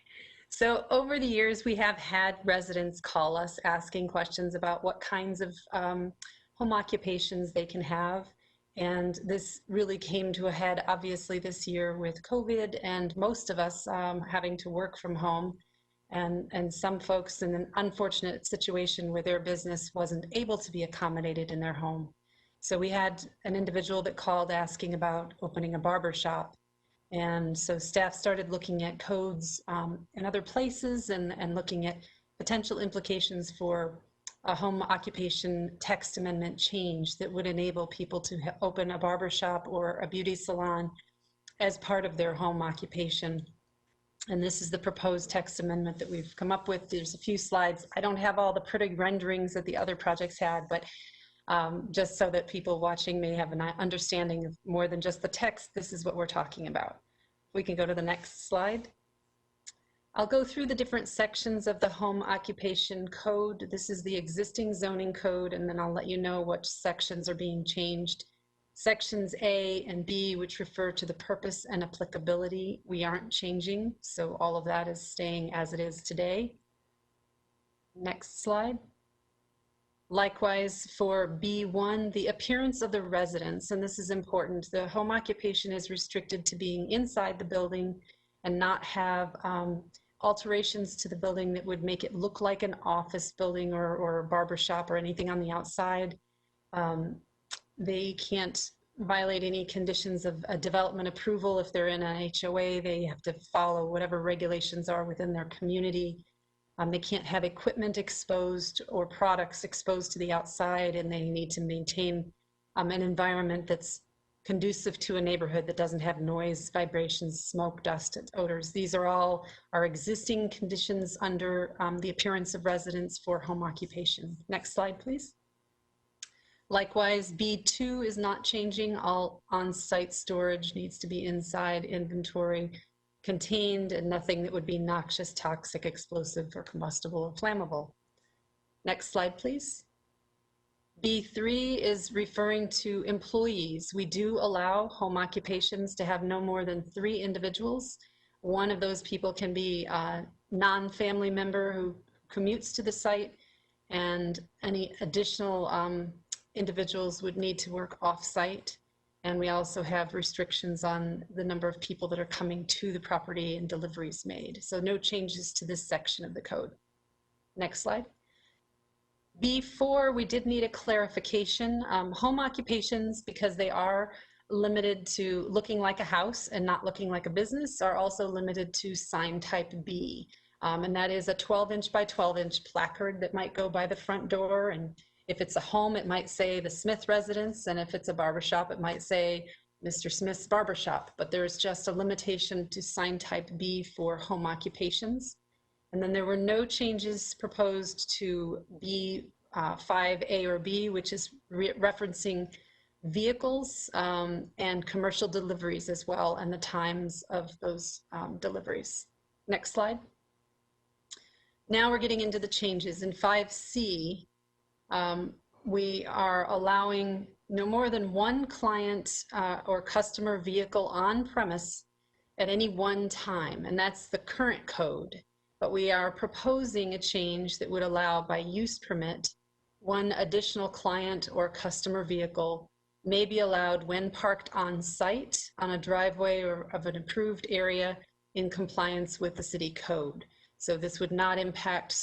So over the years, we have had residents call us asking questions about what kinds of home occupations they can have. And this really came to a head, obviously, this year with COVID and most of us having to work from home, and some folks in an unfortunate situation where their business wasn't able to be accommodated in their home. So we had an individual that called asking about opening a barber shop. And so staff started looking at codes in other places and looking at potential implications for a home occupation text amendment change that would enable people to open a barber shop or a beauty salon as part of their home occupation. And this is the proposed text amendment that we've come up with. There's a few slides. I don't have all the pretty renderings that the other projects had, but just so that people watching may have an understanding of more than just the text, this is what we're talking about. We can go to the next slide. I'll go through the different sections of the home occupation code. This is the existing zoning code, and then I'll let you know which sections are being changed. Sections A and B, which refer to the purpose and applicability, we aren't changing, so all of that is staying as it is today. Next slide. Likewise, for B1, the appearance of the residence, and this is important. The home occupation is restricted to being inside the building and not have alterations to the building that would make it look like an office building or a barber shop or anything on the outside. They can't violate any conditions of a development approval. If they're in an HOA, they have to follow whatever regulations are within their community. They can't have equipment exposed or products exposed to the outside, and they need to maintain an environment that's conducive to a neighborhood that doesn't have noise, vibrations, smoke, dust, odors. These are all our existing conditions under the appearance of residence for home occupation. Next slide, please. Likewise, B2 is not changing. All on-site storage needs to be inside, inventory contained, and nothing that would be noxious, toxic, explosive, or combustible or flammable. Next slide, please. B3 is referring to employees. We do allow home occupations to have no more than 3 individuals. One of those people can be a non-family member who commutes to the site, and any additional individuals would need to work off-site. And we also have restrictions on the number of people that are coming to the property and deliveries made. So no changes to this section of the code. Next slide. B4, we did need a clarification. Home occupations, because they are limited to looking like a house and not looking like a business, are also limited to sign type B. And that is a 12-inch by 12-inch placard that might go by the front door. And if it's a home, it might say the Smith residence. And if it's a barbershop, it might say Mr. Smith's barbershop. But there's just a limitation to sign type B for home occupations. And then there were no changes proposed to B5A or B, which is referencing vehicles and commercial deliveries as well, and the times of those deliveries. Next slide. Now we're getting into the changes. In 5C, we are allowing no more than 1 client or customer vehicle on premise at any one time, and that's the current code. But we are proposing a change that would allow, by use permit, 1 additional client or customer vehicle may be allowed when parked on site on a driveway or of an approved area in compliance with the city code. So this would not impact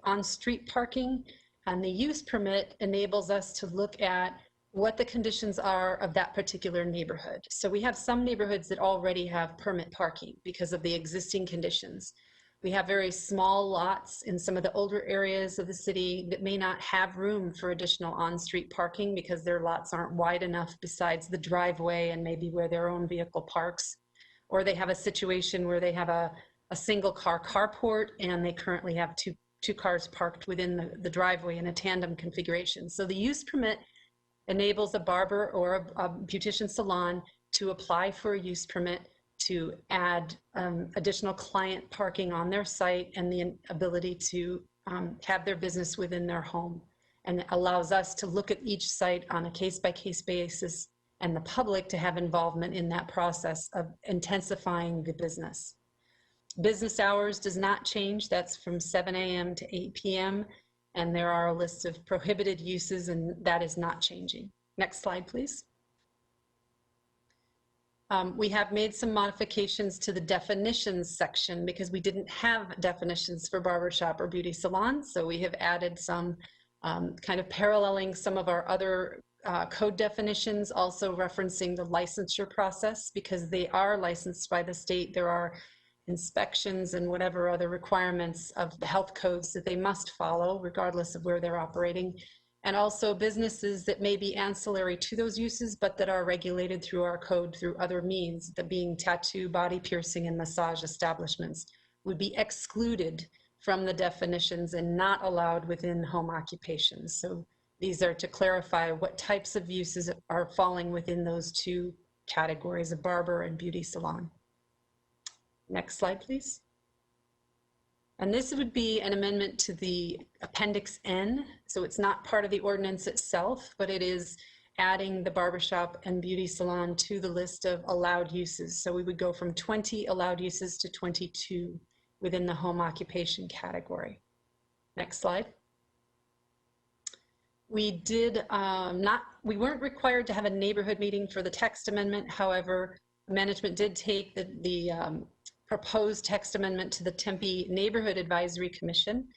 on-street parking, and the use permit enables us to look at what the conditions are of that particular neighborhood. So we have some neighborhoods that already have permit parking because of the existing conditions. We have very small lots in some of the older areas of the city that may not have room for additional on-street parking because their lots aren't wide enough besides the driveway and maybe where their own vehicle parks. Or they have a situation where they have a single car carport and they currently have two cars parked within the driveway in a tandem configuration. So the use permit enables a barber or a beautician salon to apply for a use permit to add additional client parking on their site and the ability to have their business within their home. And it allows us to look at each site on a case-by-case basis and the public to have involvement in that process of intensifying the business. Business hours does not change. That's from 7 a.m. to 8 p.m. And there are a list of prohibited uses, and that is not changing. Next slide, please. We have made some modifications to the definitions section because we didn't have definitions for barbershop or beauty salon. So we have added some kind of paralleling some of our other code definitions, also referencing the licensure process because they are licensed by the state. There are inspections and whatever other requirements of the health codes that they must follow regardless of where they're operating. And also businesses that may be ancillary to those uses, but that are regulated through our code through other means, that being tattoo, body piercing, and massage establishments would be excluded from the definitions and not allowed within home occupations. So these are to clarify what types of uses are falling within those two categories of barber and beauty salon. Next slide, please. And this would be an amendment to the Appendix N. So it's not part of the ordinance itself, but it is adding the barbershop and beauty salon to the list of allowed uses. So we would go from 20 allowed uses to 22 within the home occupation category. Next slide. We weren't required to have a neighborhood meeting for the text amendment. However, management did take the proposed text amendment to the Tempe Neighborhood Advisory Commission,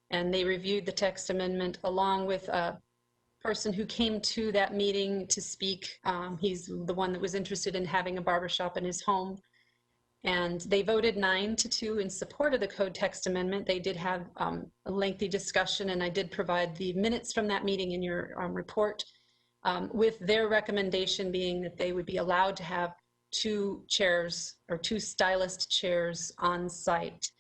and they reviewed the text amendment along with a person who came to that meeting to speak. He's the one that was interested in having a barbershop in his home. And they voted 9-2 in support of the code text amendment. They did have a lengthy discussion, and I did provide the minutes from that meeting in your report, with their recommendation being that they would be allowed to have 2 chairs or 2 stylist chairs on site.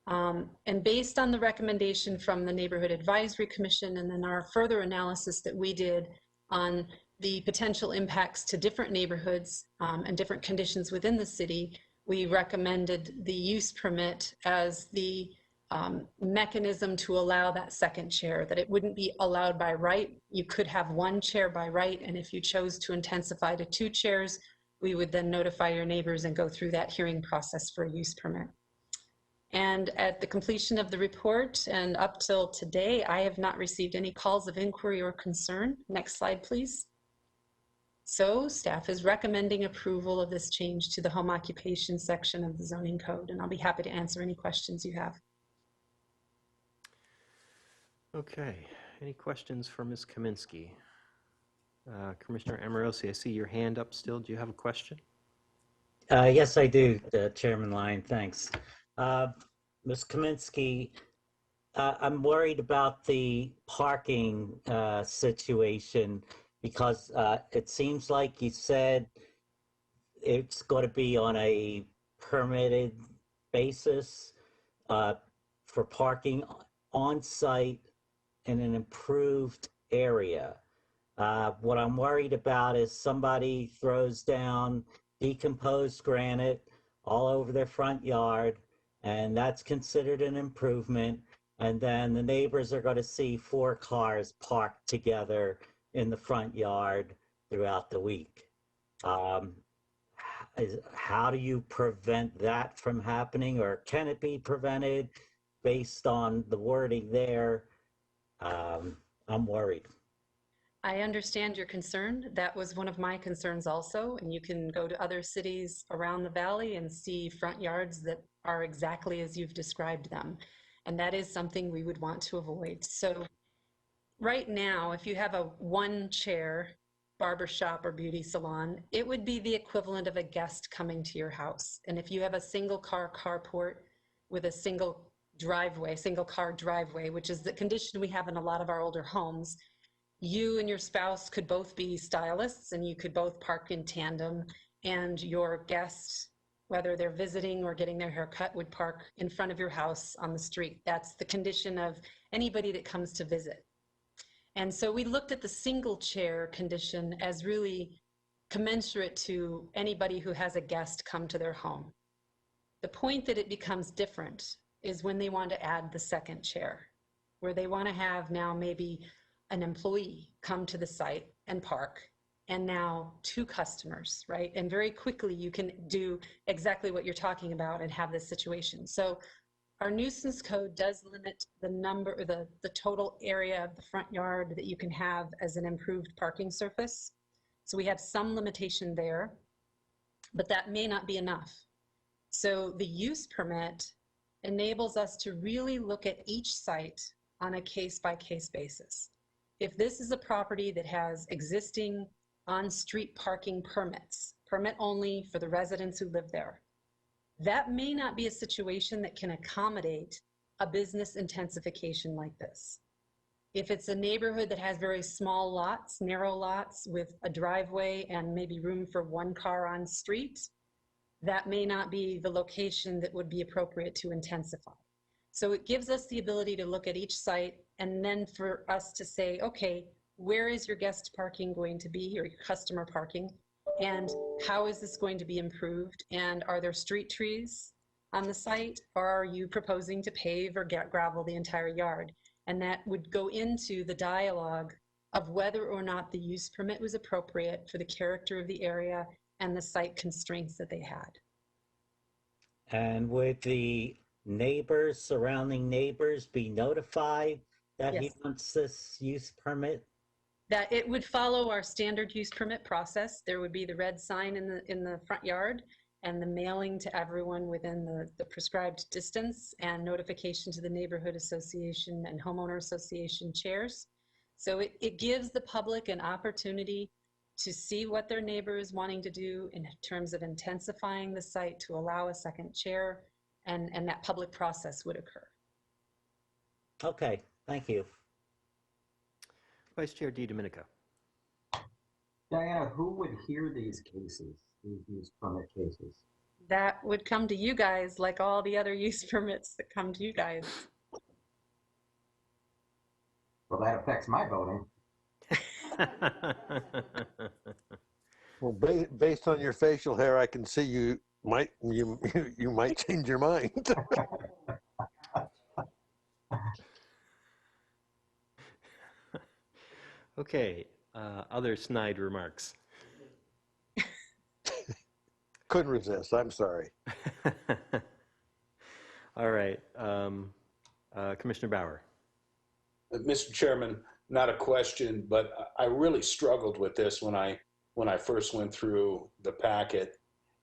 And based on the recommendation from the Neighborhood Advisory Commission and then our further analysis that we did on the potential impacts to different neighborhoods and different conditions within the city, we recommended the use permit as the mechanism to allow that second chair, that it wouldn't be allowed by right. You could have 1 chair by right, and if you chose to intensify to 2 chairs, we would then notify your neighbors and go through that hearing process for a use permit. And at the completion of the report and up till today, I have not received any calls of inquiry or concern. Next slide, please. So staff is recommending approval of this change to the home occupation section of the zoning code, and I'll be happy to answer any questions you have. Okay, any questions for Ms. Kaminsky? Commissioner Amorosi, I see your hand up still. Do you have a question? Yes, I do, Chairman Lyon, thanks. Ms. Kaminsky, I'm worried about the parking situation because it seems like you said it's going to be on a permitted basis for parking on site in an improved area. What I'm worried about is somebody throws down decomposed granite all over their front yard, and that's considered an improvement. And then the neighbors are going to see 4 cars parked together in the front yard throughout the week. How do you prevent that from happening, or can it be prevented based on the wording there? I'm worried. I understand your concern. That was one of my concerns also, and you can go to other cities around the valley and see front yards that are exactly as you've described them. And that is something we would want to avoid. So right now, if you have a 1-chair barbershop or beauty salon, it would be the equivalent of a guest coming to your house. And if you have a single car carport with a single car driveway, which is the condition we have in a lot of our older homes, you and your spouse could both be stylists and you could both park in tandem, and your guests, whether they're visiting or getting their hair cut, would park in front of your house on the street. That's the condition of anybody that comes to visit. And so we looked at the single chair condition as really commensurate to anybody who has a guest come to their home. The point that it becomes different is when they want to add the second chair, where they want to have now maybe an employee come to the site and park, and now 2 customers, right? And very quickly you can do exactly what you're talking about and have this situation. So our nuisance code does limit the number, or the total area of the front yard that you can have as an improved parking surface. So we have some limitation there, but that may not be enough. So the use permit enables us to really look at each site on a case-by-case basis. If this is a property that has existing on-street parking permits, permit only for the residents who live there, that may not be a situation that can accommodate a business intensification like this. If it's a neighborhood that has very small lots, narrow lots with a driveway and maybe room for 1 car on street, that may not be the location that would be appropriate to intensify. So it gives us the ability to look at each site and then for us to say, okay, where is your guest parking going to be, or your customer parking? And how is this going to be improved? And are there street trees on the site, or are you proposing to pave or gravel the entire yard? And that would go into the dialogue of whether or not the use permit was appropriate for the character of the area and the site constraints that they had. And would the neighbors, surrounding neighbors, be notified that he Yes. wants this use permit? That it would follow our standard use permit process. There would be the red sign in the front yard and the mailing to everyone within the prescribed distance, and notification to the neighborhood association and homeowner association chairs. So it gives the public an opportunity to see what their neighbor is wanting to do in terms of intensifying the site to allow a second chair, and that public process would occur. Okay, thank you. Vice Chair DiDomenico. Diana, who would hear these cases, these permit cases? That would come to you guys, like all the other use permits that come to you guys. Well, that affects my voting. Well, based on your facial hair, I can see you might change your mind. Okay, other snide remarks. Couldn't resist. I'm sorry. All right, Commissioner Bauer. Mr. Chairman, not a question, but I really struggled with this when I first went through the packet,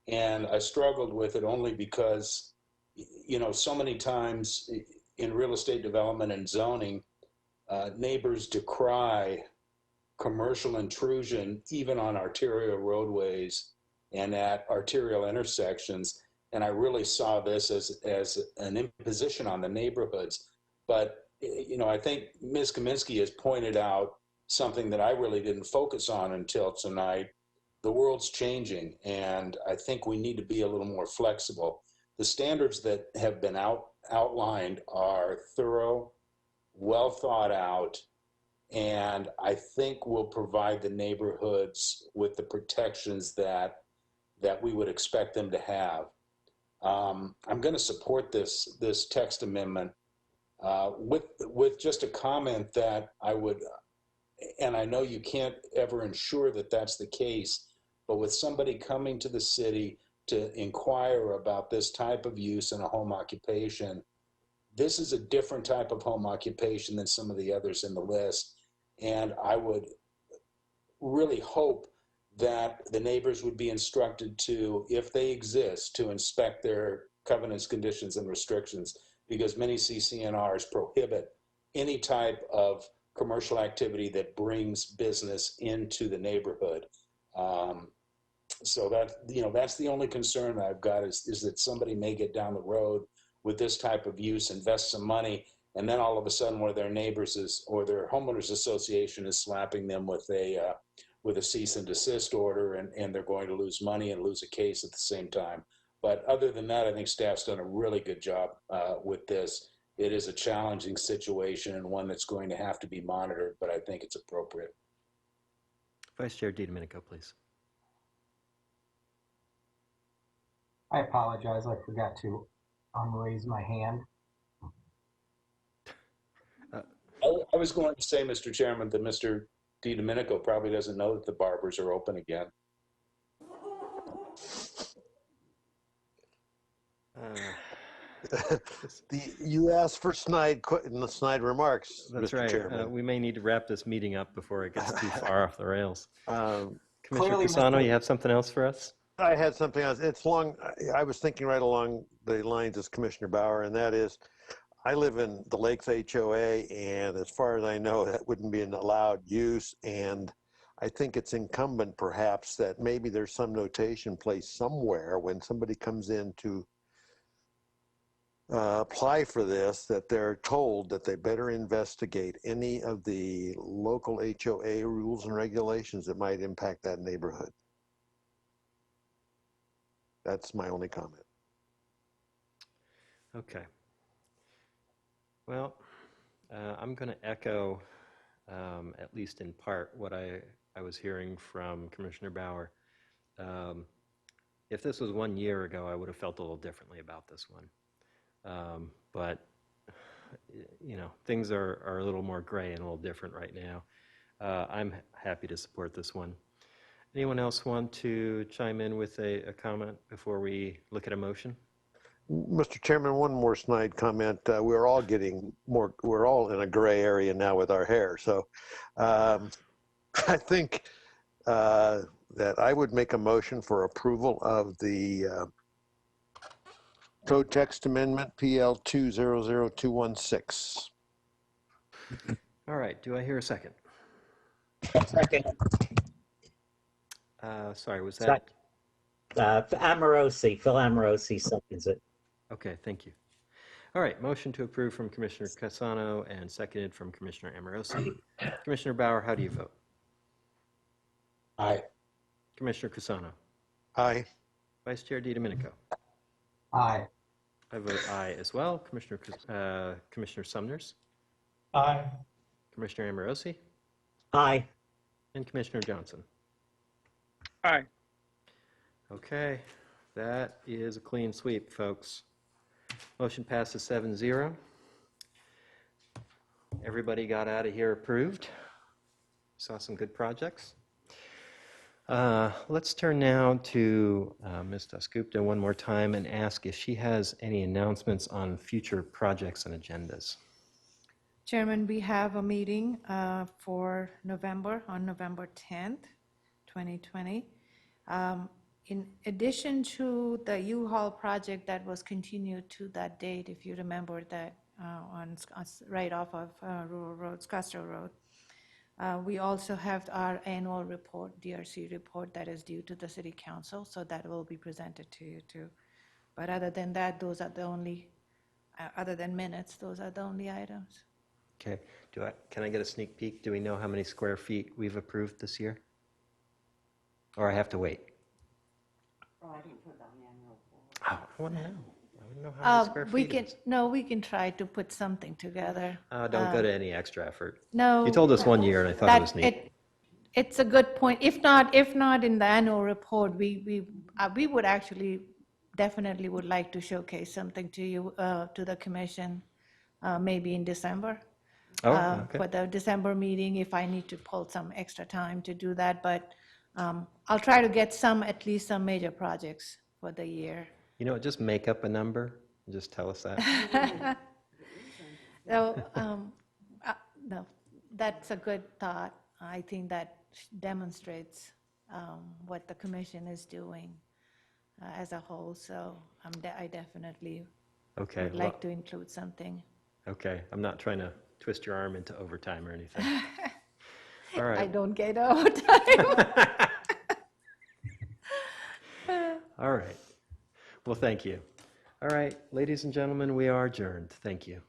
and I struggled with it only because, you know, so many times in real estate development and zoning, neighbors decry commercial intrusion even on arterial roadways and at arterial intersections, and I really saw this as an imposition on the neighborhoods. But you know, I think Ms. Kaminsky has pointed out something that I really didn't focus on until tonight. The world's changing, and I think we need to be a little more flexible. The standards that have been outlined are thorough, well thought out, and I think will provide the neighborhoods with the protections that we would expect them to have. I'm going to support this text amendment with just a comment that I would, and I know you can't ever ensure that that's the case, but with somebody coming to the city to inquire about this type of use in a home occupation, this is a different type of home occupation than some of the others in the list. And I would really hope that the neighbors would be instructed to, if they exist, to inspect their covenants, conditions, and restrictions, because many CCNRs prohibit any type of commercial activity that brings business into the neighborhood. So that, you know, that's the only concern I've got is that somebody may get down the road with this type of use, invest some money, and then all of a sudden where their neighbors or their homeowners association is slapping them with a cease and desist order, and they're going to lose money and lose a case at the same time. But other than that, I think staff's done a really good job with this. It is a challenging situation and one that's going to have to be monitored, but I think it's appropriate. Vice Chair DiDomenico, please. I apologize, I forgot to unraise my hand. I was going to say, Mr. Chairman, that Mr. DiDomenico probably doesn't know that the barbers are open again. You asked for snide remarks, That's Mr. right. Chairman. We may need to wrap this meeting up before it gets too far off the rails. Commissioner Clearly, Pisano, Mr. you have something else for us? I had something else. It's long. I was thinking right along the lines as Commissioner Bauer, and that is, I live in the Lakes HOA, and as far as I know, that wouldn't be an allowed use. And I think it's incumbent, perhaps, that maybe there's some notation placed somewhere when somebody comes in to apply for this, that they're told that they better investigate any of the local HOA rules and regulations that might impact that neighborhood. That's my only comment. Okay. Well, I'm going to echo, at least in part, what I was hearing from Commissioner Bauer. If this was 1 year ago, I would have felt a little differently about this one. But, you know, things are a little more gray and a little different right now. I'm happy to support this one. Anyone else want to chime in with a comment before we look at a motion? Mr. Chairman, one more snide comment. We're all in a gray area now with our hair. So I think that I would make a motion for approval of the code text amendment PL 200216. All right, do I hear a second? Second. Sorry, was that? Amorosi, Phil Amorosi seconds it. Okay, thank you. All right, motion to approve from Commissioner Cassano and seconded from Commissioner Amorosi. Commissioner Bauer, how do you vote? Aye. Commissioner Cassano? Aye. Vice Chair DiDomenico? Aye. I vote aye as well. Commissioner Sumners? Aye. Commissioner Amorosi? Aye. And Commissioner Johnson? Aye. Okay, that is a clean sweep, folks. Motion passes 7-0. Everybody got out of here approved. Saw some good projects. Let's turn now to Ms. Dasgupta one more time and ask if she has any announcements on future projects and agendas. Chairman, we have a meeting for November, on November 10th, 2020. In addition to the U-Haul project that was continued to that date, if you remember that right off of Rural Road, Scottsdale Road, we also have our annual report, DRC report, that is due to the City Council, so that will be presented to you too. But other than that, those are the only, other than minutes, those are the only items. Okay, can I get a sneak peek? Do we know how many square feet we've approved this year? Or I have to wait? Oh, I didn't put it on the annual report. Oh, I want to know. I want to know how many square feet it is. No, we can try to put something together. Don't go to any extra effort. No. You told us 1 year, and I thought it was neat. It's a good point. If not in the annual report, we would actually definitely would like to showcase something to you, to the commission, maybe in December. Okay. For the December meeting, if I need to pull some extra time to do that, but I'll try to get at least some major projects for the year. You know, just make up a number and just tell us that. No, that's a good thought. I think that demonstrates what the commission is doing as a whole. So I definitely would like to include something. Okay, I'm not trying to twist your arm into overtime or anything. All right. I don't get overtime. All right. Well, thank you. All right, ladies and gentlemen, we are adjourned. Thank you.